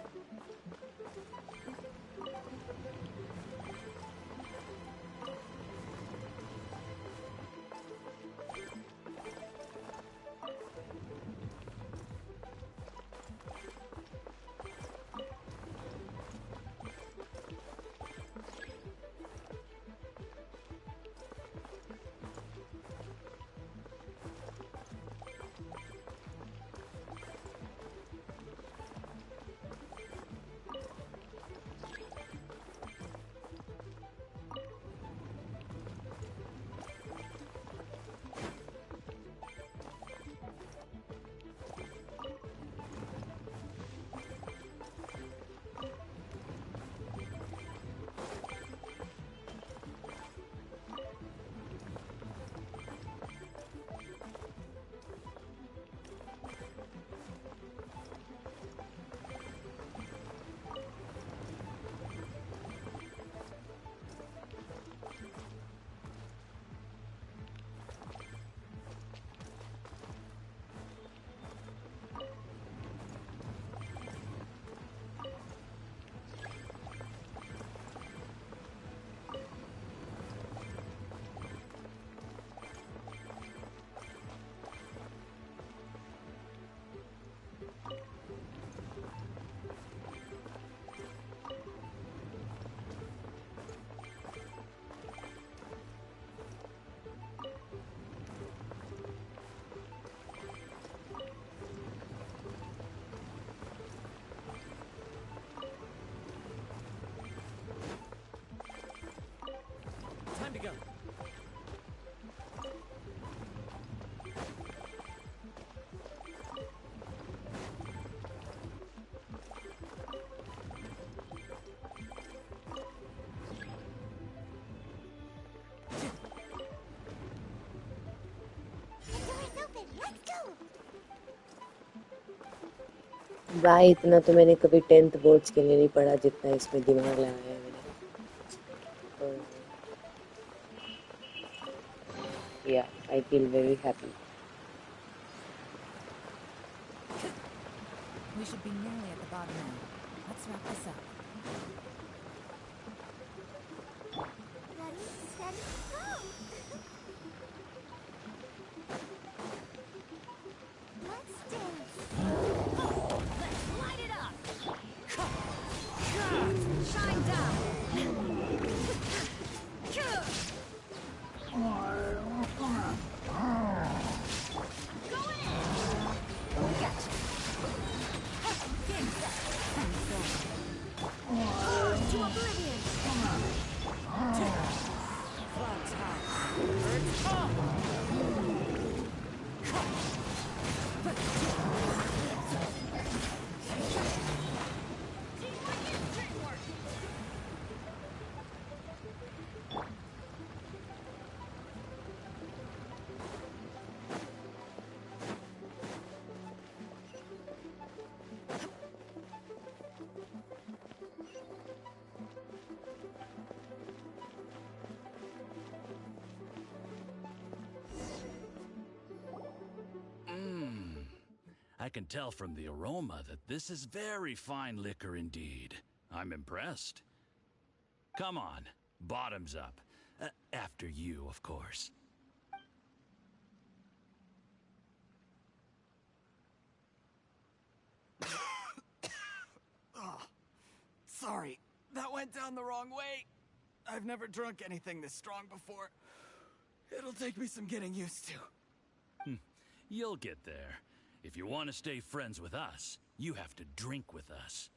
Time to go.
भाई इतना तो मैंने कभी 10th boards के लिए नहीं पढ़ा जितना इसमें दिमाग लगाया है मैंने. Yeah, I feel very happy.
We should be nearly at the bottom now. Let's wrap this up.
Ready, steady, go! Let's dance.
Let's light it up! Shine down! Going in! Gotcha! Game set! To oblivion! Clouds high! Birds fall!
I can tell from the aroma that this is very fine liquor indeed. I'm impressed. Come on, bottoms up. After you, of course.
Oh, sorry, that went down the wrong way. I've never drunk anything this strong before. It'll take me some getting used to.
You'll get there. If you want to stay friends with us, you have to drink with us.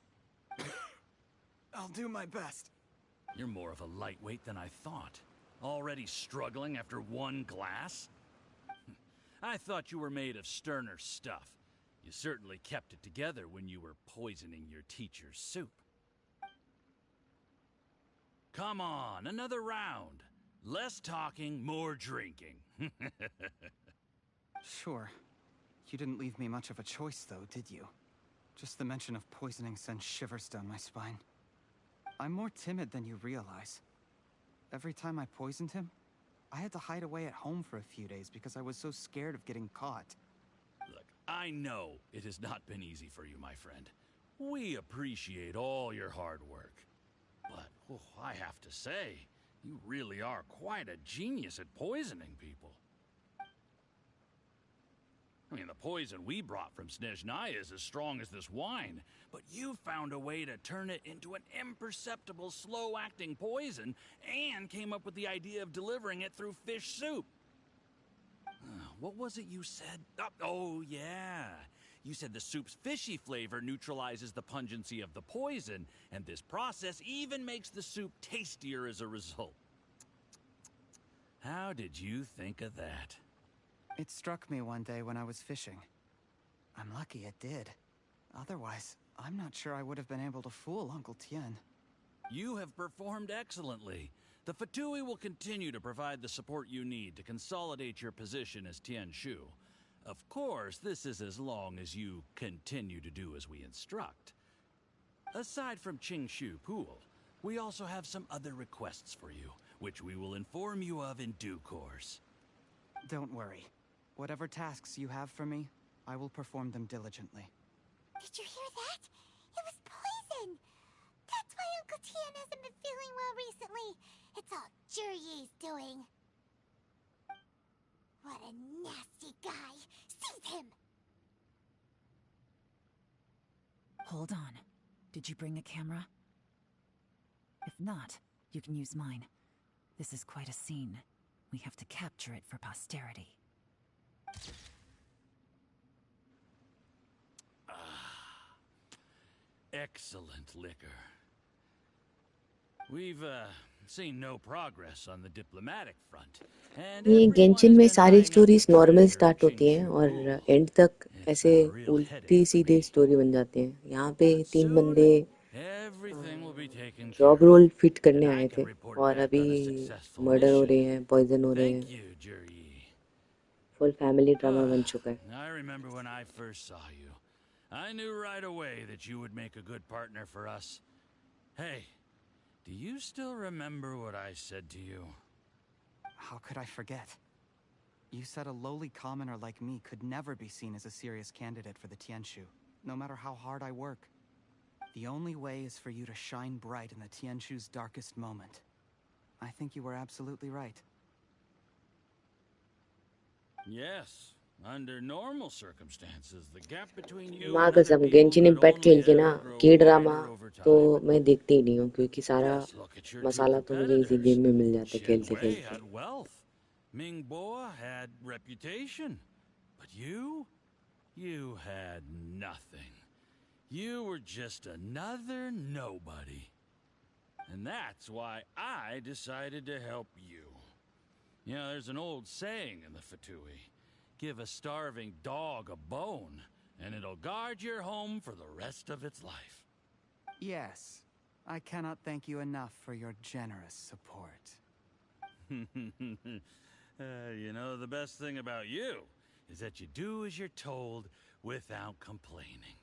I'll do my best.
You're more of a lightweight than I thought. Already struggling after one glass? I thought you were made of sterner stuff. You certainly kept it together when you were poisoning your teacher's soup. Come on, another round. Less talking, more drinking.
Sure. You didn't leave me much of a choice, though, did you? Just the mention of poisoning sends shivers down my spine. I'm more timid than you realize. Every time I poisoned him, I had to hide away at home for a few days because I was so scared of getting caught.
Look, I know it has not been easy for you, my friend. We appreciate all your hard work. But, I have to say, you really are quite a genius at poisoning people. I mean, the poison we brought from Snezhnaya is as strong as this wine, but you found a way to turn it into an imperceptible, slow-acting poison, and came up with the idea of delivering it through fish soup. What was it you said? Oh, yeah. You said the soup's fishy flavor neutralizes the pungency of the poison, and this process even makes the soup tastier as a result. How did you think of that?
It struck me one day when I was fishing. I'm lucky it did. Otherwise, I'm not sure I would have been able to fool Uncle Tien.
You have performed excellently. The Fatui will continue to provide the support you need to consolidate your position as Tien Shu. Of course, this is as long as you continue to do as we instruct. Aside from Qing Shu Pool, we also have some other requests for you, which we will inform you of in due course.
Don't worry. Whatever tasks you have for me, I will perform them diligently.
Did you hear that? It was poison! That's why Uncle Tien hasn't been feeling well recently. It's all Jurye's doing. What a nasty guy! Seize him!
Hold on. Did you bring a camera? If not, you can use mine. This is quite a scene. We have to capture it for posterity.
Excellent liquor. We've seen no progress on the diplomatic front.
ये Genshin में सारी stories normal start होती हैं और and तक ऐसे उल्टी सीधे स्टोरी बन जाते हैं. यहाँ पे 3 बंदे जॉब रोल फिट करने आए थे और अभी मर्डर हो रहे हैं, पॉइजन हो रहे हैं. फुल फैमिली ड्रामा बन चुका है.
I remember when I first saw you. I knew right away that you would make a good partner for us. Hey, do you still remember what I said to you?
How could I forget? You said a lowly commoner like me could never be seen as a serious candidate for the Tianshu, no matter how hard I work. The only way is for you to shine bright in the Tianshu's darkest moment. I think you were absolutely right.
Yes. Under normal circumstances, the gap between you
माँ
and other
कसम
people
Genshin
could
impact
only
खेलती है ना
ever grow
की drama
wider over
तो
time.
मैं देखती ही नहीं हूँ क्योंकि सारा
Just look at your two
मसाला तो मुझे इसी
competitors.
गेम में मिल जाता है खेलते
Qianwei
खेलते.
had wealth. Mingboa had reputation. But you had nothing. You were just another nobody. And that's why I decided to help you. You know, there's an old saying in the Fatui. Give a starving dog a bone, and it'll guard your home for the rest of its life.
Yes. I cannot thank you enough for your generous support.
You know, the best thing about you is that you do as you're told without complaining.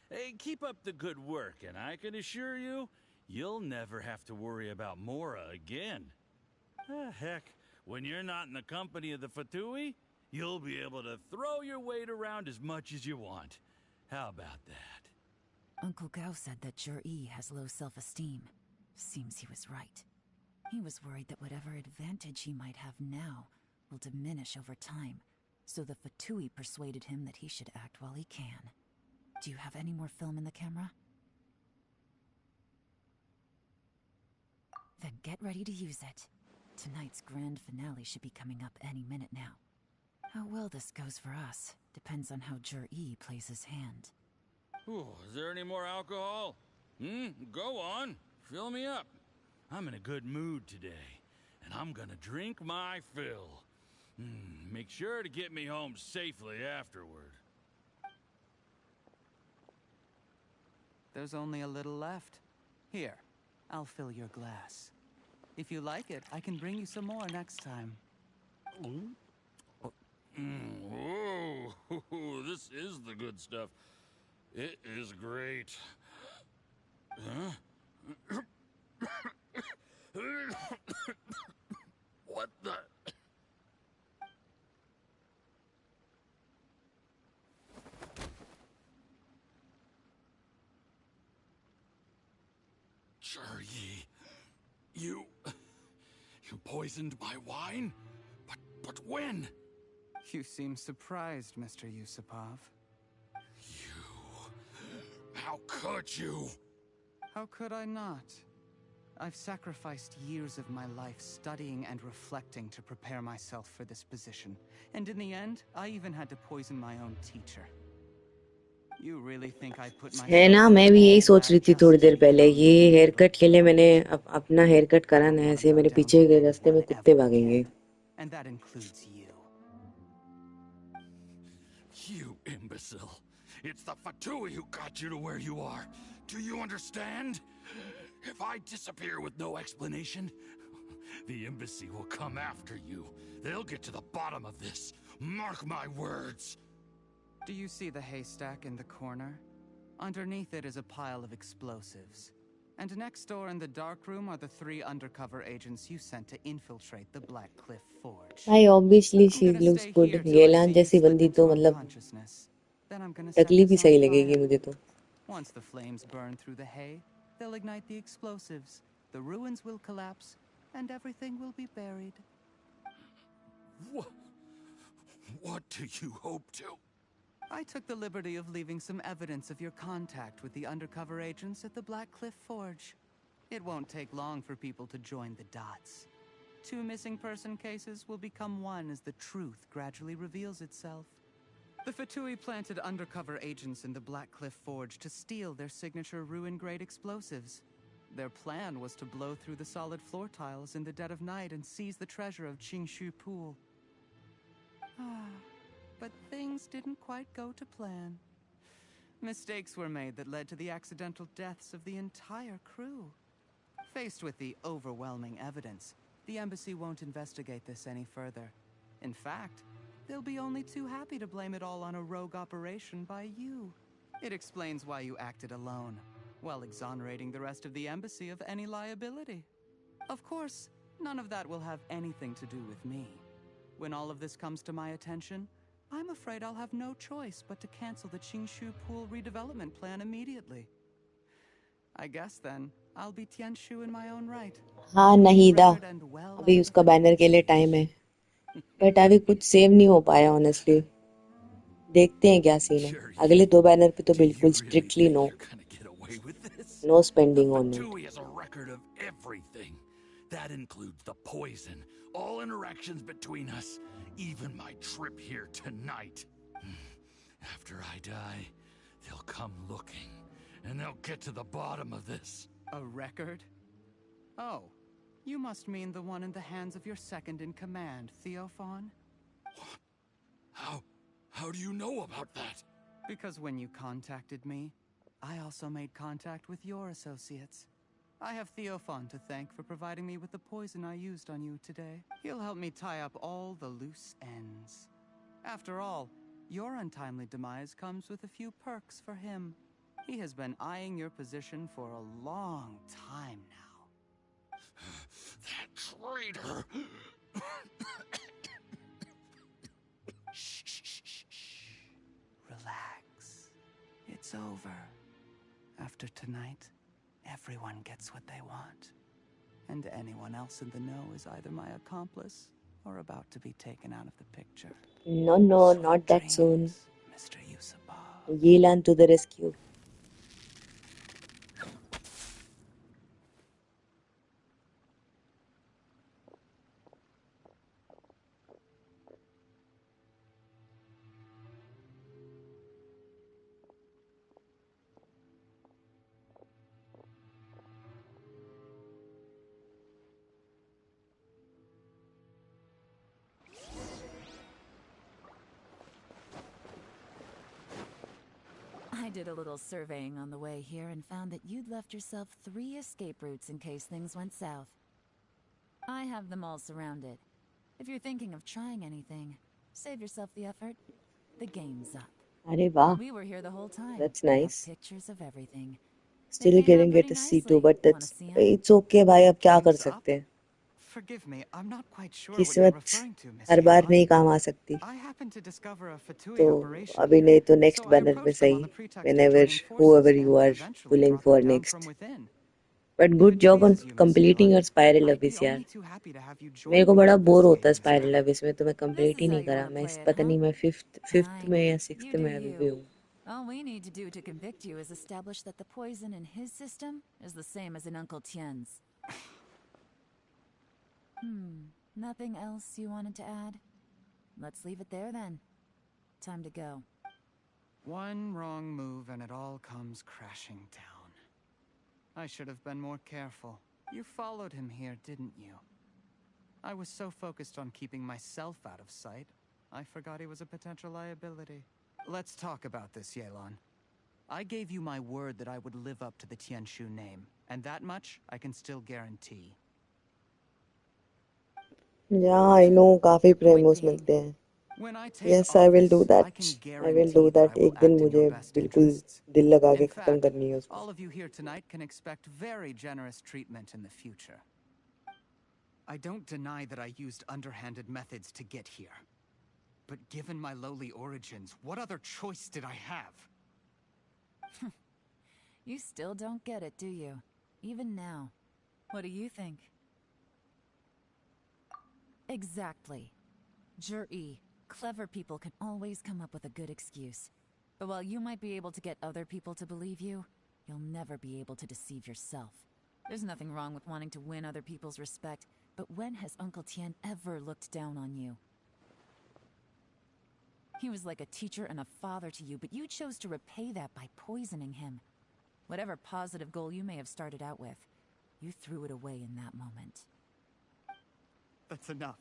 Hey, keep up the good work, and I can assure you, you'll never have to worry about Mora again. Heck, when you're not in the company of the Fatui, you'll be able to throw your weight around as much as you want. How about that?
Uncle Gao said that Jur-E has low self-esteem. Seems he was right. He was worried that whatever advantage he might have now will diminish over time, so the Fatui persuaded him that he should act while he can. Do you have any more film in the camera? Then get ready to use it. Tonight's grand finale should be coming up any minute now. How well this goes for us depends on how Jur-E plays his hand.
Ooh, is there any more alcohol? Go on. Fill me up. I'm in a good mood today, and I'm gonna drink my fill. Make sure to get me home safely afterward.
There's only a little left. Here, I'll fill your glass. If you like it, I can bring you some more next time.
Whoa, this is the good stuff. It is great. Huh? What the? Yi, you poisoned my wine? But when?
You seem surprised, Mr. Yusupov.
How could you?
How could I not? I've sacrificed years of my life studying and reflecting to prepare myself for this position. And in the end, I even had to poison my own teacher. You really think I put myself
है ना, मैं भी यही सोच रही थी थोड़ी देर पहले. ये हेयर कट के लिए मैंने अपना हेयर कट कराना है, ऐसे मेरे पीछे के रास्ते में कुत्ते भागेंगे.
And that includes you.
You imbecile. It's the Fatui who got you to where you are. Do you understand? If I disappear with no explanation, the embassy will come after you. They'll get to the bottom of this. Mark my words.
Do you see the haystack in the corner? Underneath it is a pile of explosives. And next door in the dark room are the 3 undercover agents you sent to infiltrate the Black Cliff Forge.
भाई obviously she looks good. गेलान जैसी बंदी तो मतलब टकली भी सही लगेगी मुझे तो.
Once the flames burn through the hay, they'll ignite the explosives. The ruins will collapse, and everything will be buried.
What do you hope to?
I took the liberty of leaving some evidence of your contact with the undercover agents at the Black Cliff Forge. It won't take long for people to join the dots. 2 missing person cases will become one as the truth gradually reveals itself. The Fatui planted undercover agents in the Black Cliff Forge to steal their signature ruin-grade explosives. Their plan was to blow through the solid floor tiles in the dead of night and seize the treasure of Qingshu Pool. But things didn't quite go to plan. Mistakes were made that led to the accidental deaths of the entire crew. Faced with the overwhelming evidence, the embassy won't investigate this any further. In fact, they'll be only too happy to blame it all on a rogue operation by you. It explains why you acted alone, while exonerating the rest of the embassy of any liability. Of course, none of that will have anything to do with me. When all of this comes to my attention, I'm afraid I'll have no choice but to cancel the Qingshu Pool redevelopment plan immediately. I guess then, I'll be Tianshu in my own right.
हाँ नहीं दा, अभी उसका banner के लिए time है. But अभी कुछ सेव नहीं हो पाया ऑनेस्टली. देखते हैं क्या सीन है. अगले 2 बैनर पे तो बिल्कुल strictly no spending on it.
Fatui has a record of everything. That includes the poison, all interactions between us, even my trip here tonight. After I die, they'll come looking, and they'll get to the bottom of this.
A record? Oh, you must mean the one in the hands of your second-in-command, Theophan?
How do you know about that?
Because when you contacted me, I also made contact with your associates. I have Theophan to thank for providing me with the poison I used on you today. He'll help me tie up all the loose ends. After all, your untimely demise comes with a few perks for him. He has been eyeing your position for a long time now.
That traitor!
Shh. Relax. It's over. After tonight, everyone gets what they want. And anyone else in the know is either my accomplice or about to be taken out of the picture.
No, not that soon.
Mr. Yusupov.
Yelan to the rescue.
I did a little surveying on the way here and found that you'd left yourself 3 escape routes in case things went south. I have them all surrounded. If you're thinking of trying anything, save yourself the effort. The game's up.
अरे वाह,
We were here the whole time.
that's
We have
nice.
pictures of everything.
Still
They came out
getting
pretty
get to see too,
nicely.
but
Wanna
that's
see 'em?
it's okay भाई, अब क्या कर
Game's up?
सकते हैं?
Forgive me, I'm not quite sure what you're
किस्मत
referring to, Miss
her bar
Yelan.
नहीं काम आ सकती,
I happened to discover a Fatui
तो
operation
अभी
here,
नहीं तो next
so I
banner में
approached them on
सही.
the pretext of
Whenever
joining
whoever
forces
you
and
are
eventually
pulling
brought
for
them down
next.
from within.
But
If
good
it
job on
pleases you, Miss
completing
Yelan,
your spiral
I'd
abyss
be
यार.
only too happy to have you
मेरे
join
को
me
बड़ा
in
bore होता है
investigating this
spiral
matter.
Abish में, तो मैं
This
complete
is
he
how
नहीं
you
करा.
want to
मैं
play it,
पता
huh?
नहीं मैं फिफ्थ में या
Fine.
सिक्स्थ
You do
में अभी
you.
भी हूँ.
All we need to do to convict you is establish that the poison in his system is the same as in Uncle Tien's. Nothing else you wanted to add? Let's leave it there then. Time to go.
One wrong move and it all comes crashing down. I should have been more careful. You followed him here, didn't you? I was so focused on keeping myself out of sight, I forgot he was a potential liability. Let's talk about this, Yelan. I gave you my word that I would live up to the Tianshu name, and that much I can still guarantee.
Yeah, I know काफी प्रेमोस मिलते हैं.
When I take
Yes, I will do
office,
that.
I can
I will do
guarantee that
that.
I will
एक दिन
act in
मुझे
your best
बिल्कुल
interests.
दिल लगा के
In
खत्म
fact,
करनी है उसको.
all of you here tonight can expect very generous treatment in the future. I don't deny that I used underhanded methods to get here. But given my lowly origins, what other choice did I have?
You still don't get it, do you? Even now. What do you think? Exactly. Jur-E, clever people can always come up with a good excuse. But while you might be able to get other people to believe you, you'll never be able to deceive yourself. There's nothing wrong with wanting to win other people's respect, but when has Uncle Tien ever looked down on you? He was like a teacher and a father to you, but you chose to repay that by poisoning him. Whatever positive goal you may have started out with, you threw it away in that moment.
That's enough.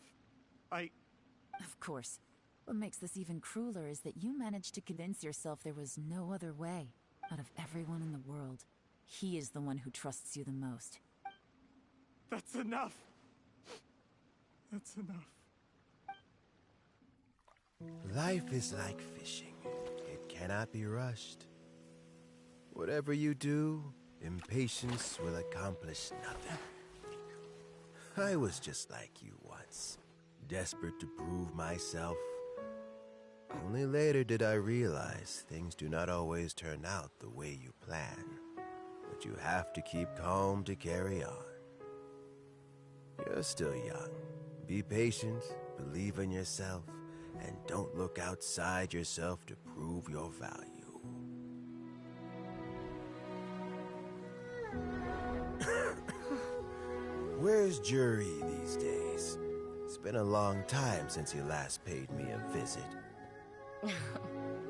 Of course. What makes this even crueler is that you managed to convince yourself there was no other way. Out of everyone in the world, he is the one who trusts you the most.
That's enough. That's enough.
Life is like fishing. It cannot be rushed. Whatever you do, impatience will accomplish nothing. I was just like you once, desperate to prove myself. Only later did I realize things do not always turn out the way you plan. But you have to keep calm to carry on. You're still young. Be patient, believe in yourself, and don't look outside yourself to prove your value. Where's Jury these days? It's been a long time since he last paid me a visit.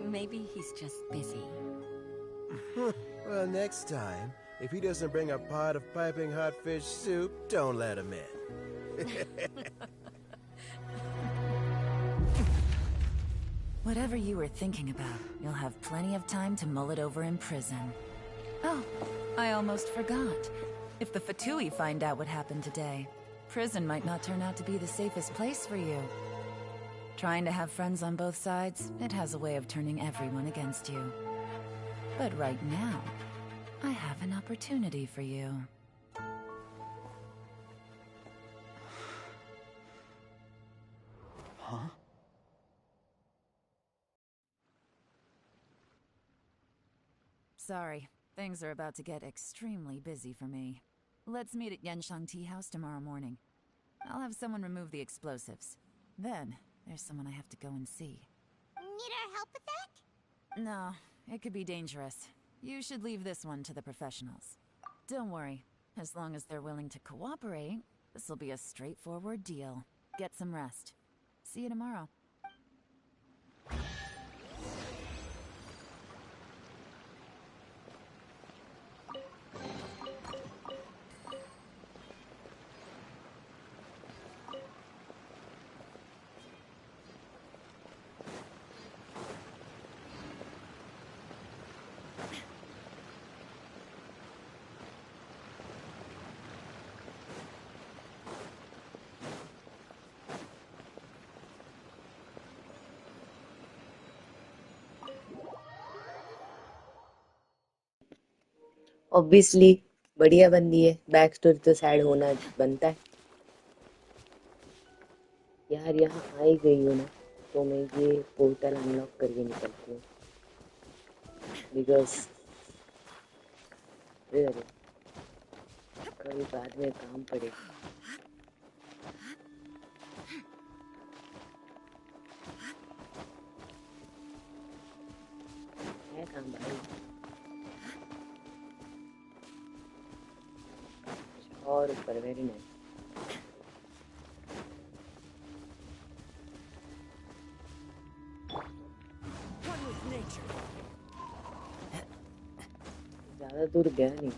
Maybe he's just busy.
Well, next time, if he doesn't bring a pot of piping hot fish soup, don't let him in.
Whatever you were thinking about, you'll have plenty of time to mull it over in prison. Oh, I almost forgot. If the Fatui find out what happened today, prison might not turn out to be the safest place for you. Trying to have friends on both sides, it has a way of turning everyone against you. But right now, I have an opportunity for you.
Huh?
Sorry, things are about to get extremely busy for me. Let's meet at Yanshang Tea House tomorrow morning. I'll have someone remove the explosives. Then, there's someone I have to go and see.
Need our help with that?
No, it could be dangerous. You should leave this one to the professionals. Don't worry, as long as they're willing to cooperate, this'll be a straightforward deal. Get some rest. See you tomorrow.
Obviously बढ़िया बंदी है, back story तो sad होना बनता है यार। यहाँ आ ही गई हूँ ना, तो मैं ये पोर्टल अनलॉक करके निकलती हूँ बिकॉज अरे कभी बाद में काम पड़ेगा। है काम भाई और ऊपर वेरी नाइस। ज्यादा दूर गया नहीं।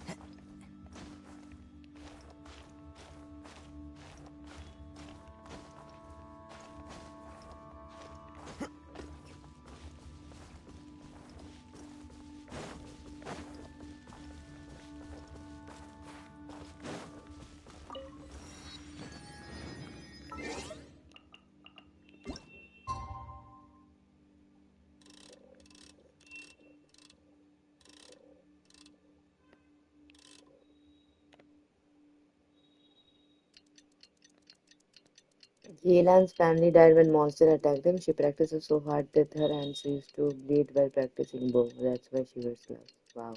Yelan's family died when monster attacked them. She practiced so hard that her hands used to bleed while practicing bow. That's why she wears gloves. Wow.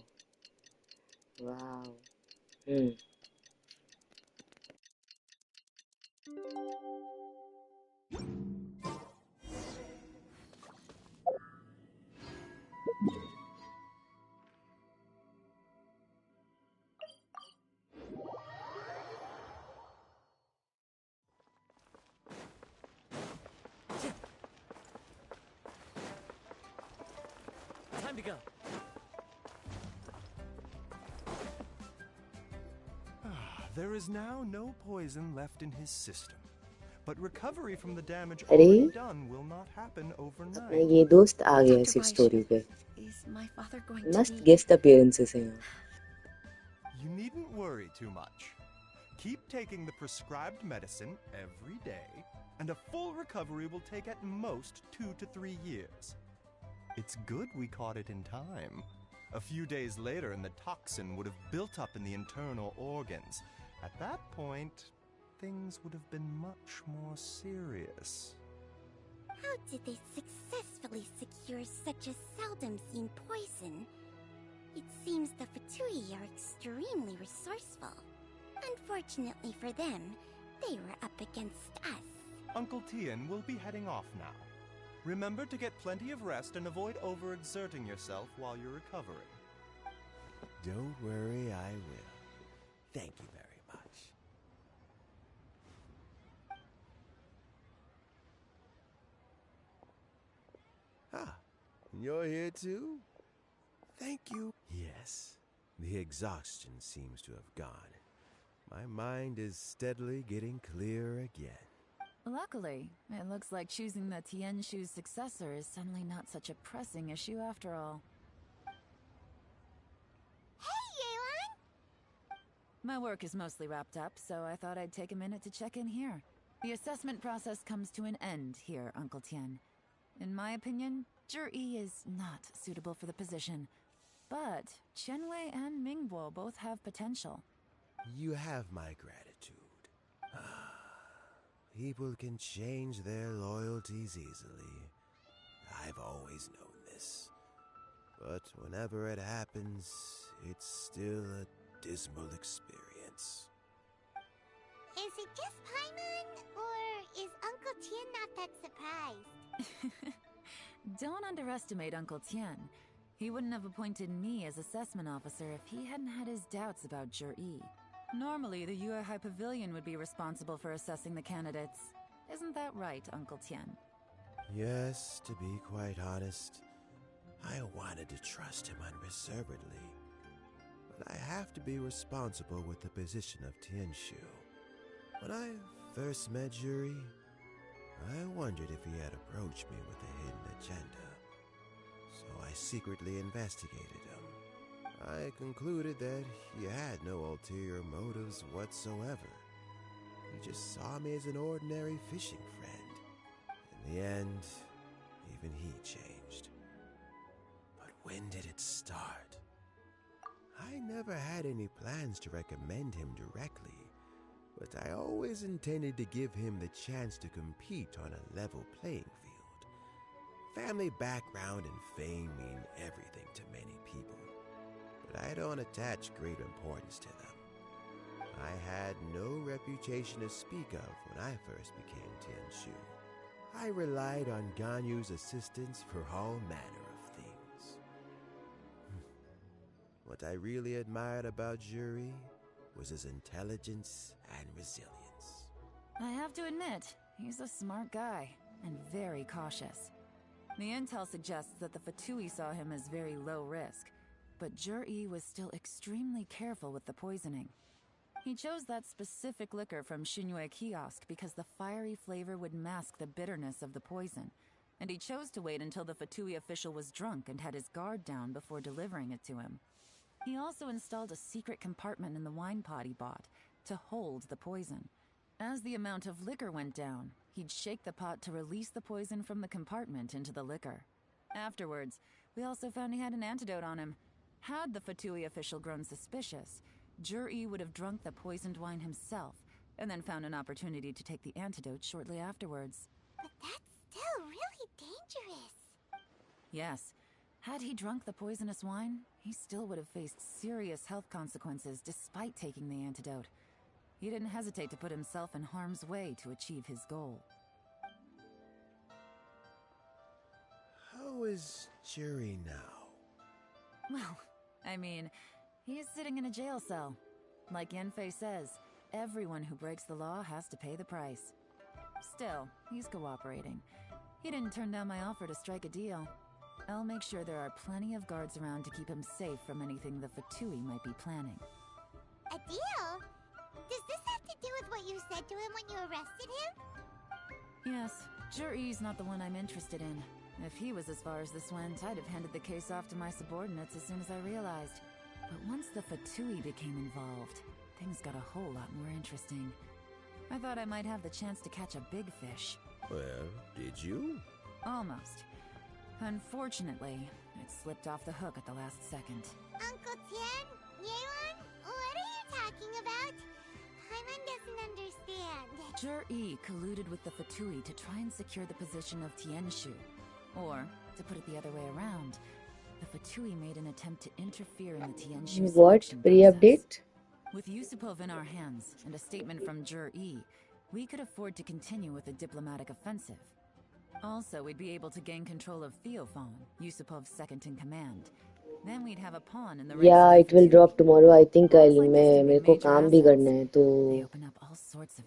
Wow. Hmm.
Time to go.
There is now no poison left in his system. But recovery from the damage
अरे
already done will not happen
अपना
overnight.
ये दोस्त आ गया
Dr.
6
Weish,
story पे।
is my father going to
मस्त
be...
guest appearances हैं यहाँ।
You needn't worry too much. Keep taking the prescribed medicine every day, and a full recovery will take at most 2 to 3 years. It's good we caught it in time. A few days later, and the toxin would have built up in the internal organs. At that point, things would have been much more serious.
How did they successfully secure such a seldom-seen poison? It seems the Fatui are extremely resourceful. Unfortunately for them, they were up against us.
Uncle Tian will be heading off now. Remember to get plenty of rest and avoid overexerting yourself while you're recovering.
Don't worry, I will. Thank you very much. Ah, you're here too? Thank you. Yes, the exhaustion seems to have gone. My mind is steadily getting clearer again.
Luckily, it looks like choosing the Tianshu's successor is suddenly not such a pressing issue after all.
Hey, Yelan!
My work is mostly wrapped up, so I thought I'd take a minute to check in here. The assessment process comes to an end here, Uncle Tian. In my opinion, Zhi is not suitable for the position. But Qianwei and Mingbo both have potential.
You have my gratitude. People can change their loyalties easily. I've always known this. But whenever it happens, it's still a dismal experience.
Is it just Paimon, or is Uncle Tian not that surprised?
Don't underestimate Uncle Tian. He wouldn't have appointed me as assessment officer if he hadn't had his doubts about Zhi. Normally, the Yuehai Pavilion would be responsible for assessing the candidates. Isn't that right, Uncle Tian?
Yes, to be quite honest, I wanted to trust him unreservedly. But I have to be responsible with the position of Tianshu. When I first met Zhi, I wondered if he had approached me with a hidden agenda. So I secretly investigated him. I concluded that he had no ulterior motives whatsoever. He just saw me as an ordinary fishing friend. In the end, even he changed. But when did it start? I never had any plans to recommend him directly, but I always intended to give him the chance to compete on a level playing field. Family background and fame mean everything to many people, but I don't attach great importance to them. I had no reputation to speak of when I first became Tianshu. I relied on Ganyu's assistance for all manner of things. What I really admired about Juri was his intelligence and resilience.
I have to admit, he's a smart guy, and very cautious. The intel suggests that the Fatui saw him as very low risk, but Juri was still extremely careful with the poisoning. He chose that specific liquor from Shinue Kiosk because the fiery flavor would mask the bitterness of the poison, and he chose to wait until the Fatui official was drunk and had his guard down before delivering it to him. He also installed a secret compartment in the wine pot he bought to hold the poison. As the amount of liquor went down, he'd shake the pot to release the poison from the compartment into the liquor. Afterwards, we also found he had an antidote on him. Had the Fatui official grown suspicious, Juri would have drunk the poisoned wine himself, and then found an opportunity to take the antidote shortly afterwards.
But that's still really dangerous.
Yes. Had he drunk the poisonous wine, he still would have faced serious health consequences despite taking the antidote. He didn't hesitate to put himself in harm's way to achieve his goal.
How is Juri now?
Well, I mean, he's sitting in a jail cell. Like Yanfei says, everyone who breaks the law has to pay the price. Still, he's cooperating. He didn't turn down my offer to strike a deal. I'll make sure there are plenty of guards around to keep him safe from anything the Fatui might be planning.
A deal? Does this have to do with what you said to him when you arrested him?
Yes, Juri's not the one I'm interested in. If he was as far as this went, I'd have handed the case off to my subordinates as soon as I realized. But once the Fatui became involved, things got a whole lot more interesting. I thought I might have the chance to catch a big fish.
Well, did you?
Almost. Unfortunately, it slipped off the hook at the last second.
Uncle Tian? Yeon? What are you talking about? Paimon doesn't understand.
Jur-E colluded with the Fatui to try and secure the position of Tianshu. Or, to put it the other way around, the Fatui made an attempt to interfere in the Tianshu
What?
selection
Pre-update?
With Yusupov in our hands and a statement from Jur-E, we could afford to continue with a diplomatic offensive. Also, we'd be able to gain control of Theophan, Yusupov's second in command. Then we'd have a pawn in the race.
Yeah, it will drop tomorrow. I think मेरे को काम भी करना है तो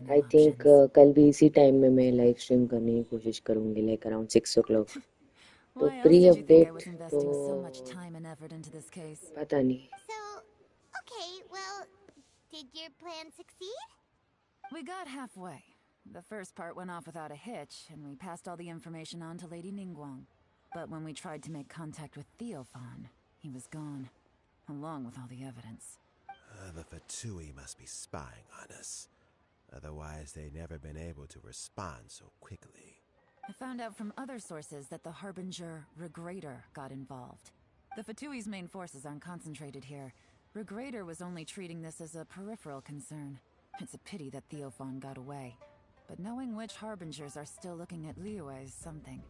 I think कल भी इसी टाइम में मैं लाइव स्ट्रीम करने की कोशिश करूंगी, like around 6 o'clock. तो pre-update तो पता नहीं.
So, okay, well, did your plan succeed?
We got halfway. The first part went off without a hitch, and we passed all the information on to Lady Ningguang. But when we tried to make contact with Theophan, he was gone, along with all the evidence.
The Fatui must be spying on us. Otherwise, they'd never been able to respond so quickly.
I found out from other sources that the Harbinger, Regrator, got involved. The Fatui's main forces aren't concentrated here. Regrator was only treating this as a peripheral concern. It's a pity that Theophan got away. But knowing which Harbingers are still looking at Liyue is something.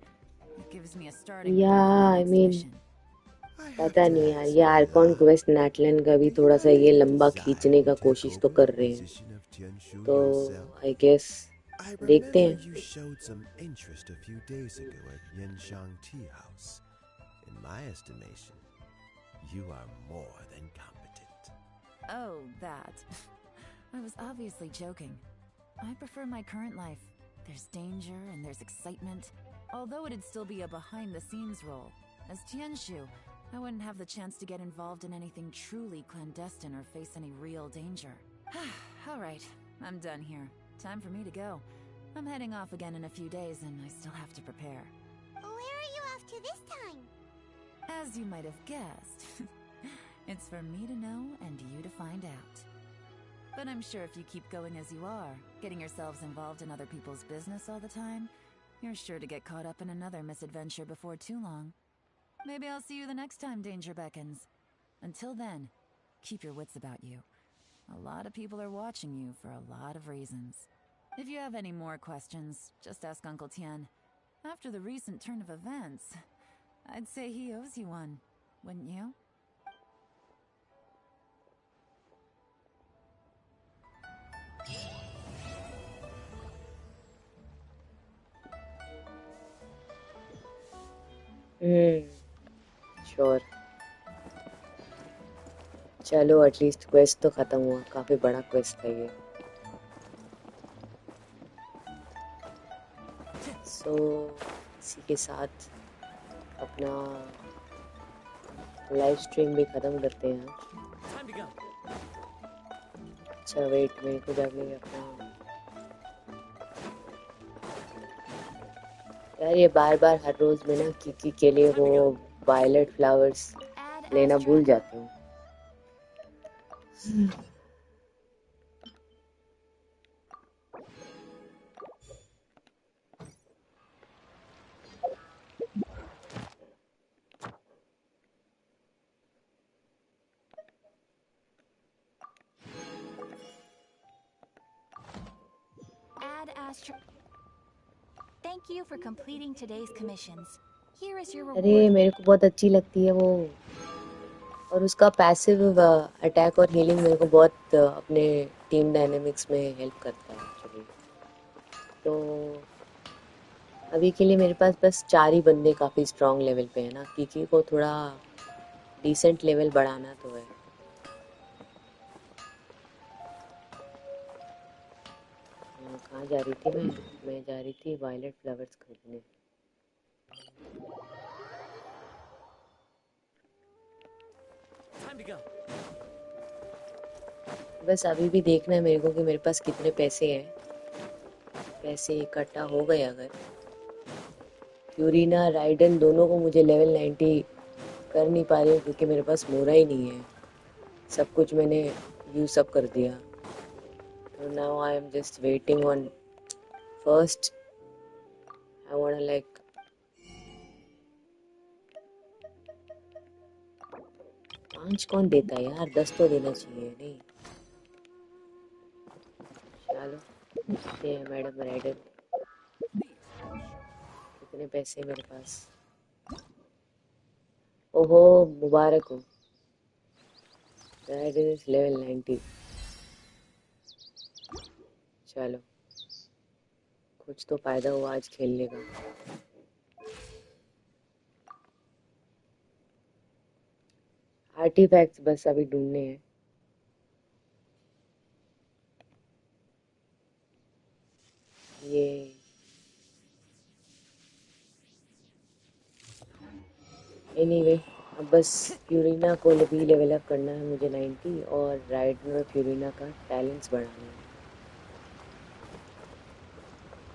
It gives me a starting point.
Yeah, I mean, पता नहीं यार, ये Arcon quest नैटलैंड का भी थोड़ा सा ये लंबा खींचने का कोशिश तो कर रहे हैं. तो I guess देखते हैं.
You showed some interest a few days ago at Yanshang Tea House. In my estimation, you are more than competent.
Oh, that. I was obviously joking. I prefer my current life. There's danger and there's excitement. Although it'd still be a behind-the-scenes role. As Tianshu, I wouldn't have the chance to get involved in anything truly clandestine or face any real danger. Alright, I'm done here. Time for me to go. I'm heading off again in a few days and I still have to prepare.
Where are you off to this time?
As you might have guessed, it's for me to know and you to find out. But I'm sure if you keep going as you are, getting yourselves involved in other people's business all the time, you're sure to get caught up in another misadventure before too long. Maybe I'll see you the next time danger beckons. Until then, keep your wits about you. A lot of people are watching you for a lot of reasons. If you have any more questions, just ask Uncle Tian. After the recent turn of events, I'd say he owes you one, wouldn't you?
Sure चलो at least quest तो खत्म हुआ काफी बड़ा quest था ये सो इसी के साथ अपना लाइव स्ट्रीम भी खत्म करते हैं अच्छा वेट मेरे को जाके अपना यार ये बार बार हर रोज में ना किकी के लिए वो वायलेट फ्लावर्स लेना भूल जाती हूँ
Thank you for completing today's commissions. Here is your
अरे
reward.
मेरे को बहुत अच्छी लगती है वो और उसका पैसिव अटैक और हीलिंग मेरे को बहुत अपने टीम डायनेमिक्स में हेल्प करता है एक्चुअली तो अभी के लिए मेरे पास बस 4 ही बंदे काफ़ी स्ट्रॉन्ग लेवल पे है ना किकी को थोड़ा डिसेंट लेवल बढ़ाना तो है कहाँ जा रही थी मैं जा रही थी वायलेट फ्लावर्स खरीदने बस अभी भी देखना है मेरे को कि मेरे पास कितने पैसे हैं पैसे इकट्ठा हो गए अगर यूरिना राइडन दोनों को मुझे लेवल 90 कर नहीं पा रही हूँ क्योंकि मेरे पास मोरा ही नहीं है सब कुछ मैंने यूज अप कर दिया तो now I am just waiting on first I want like पांच कौन देता है यार 10 तो देना चाहिए नहीं चलो ये है मैडम राइडर कितने पैसे मेरे पास ओहो मुबारक हो राइडर इज लेवल 90 चलो कुछ तो फायदा हुआ आज खेलने का आर्टिफैक्ट्स बस अभी ढूंढने हैं ये एनीवे अब बस फ्यूरिना को भी लेवल अप करना है मुझे 90 और राइडर और फ्यूरिना का टैलेंट्स बढ़ाना है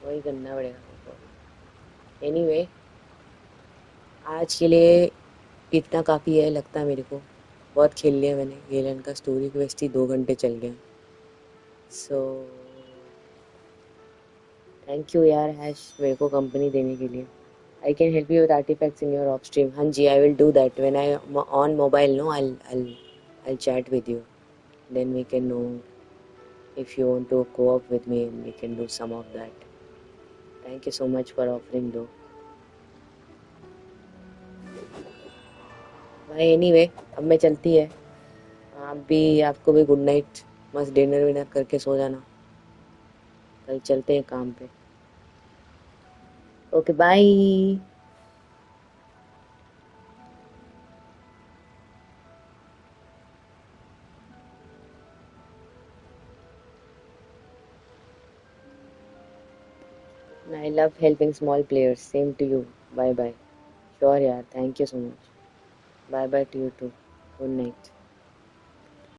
वही करना पड़ेगा मेरे को एनीवे आज के लिए इतना काफ़ी है लगता है मेरे को बहुत खेल लिया मैंने गेलन का स्टोरी क्वेस्ट ही 2 घंटे चल गया सो थैंक यू यार हैश मेरे को कंपनी देने के लिए I can help you with artifacts in your off stream. हाँ जी, I will do that when I on mobile. No, I'll chat with you. Then we can know if you want to co-op with me. We can do some of that. Thank you so much for offering though. भाई anyway, अब मैं चलती है आप भी आपको भी good night मस्त डिनर विनर करके सो जाना कल चलते हैं काम पे okay bye I love helping small players. Same to you. Bye bye. Sure, yeah. Thank you so much. Bye bye to you too. Good night.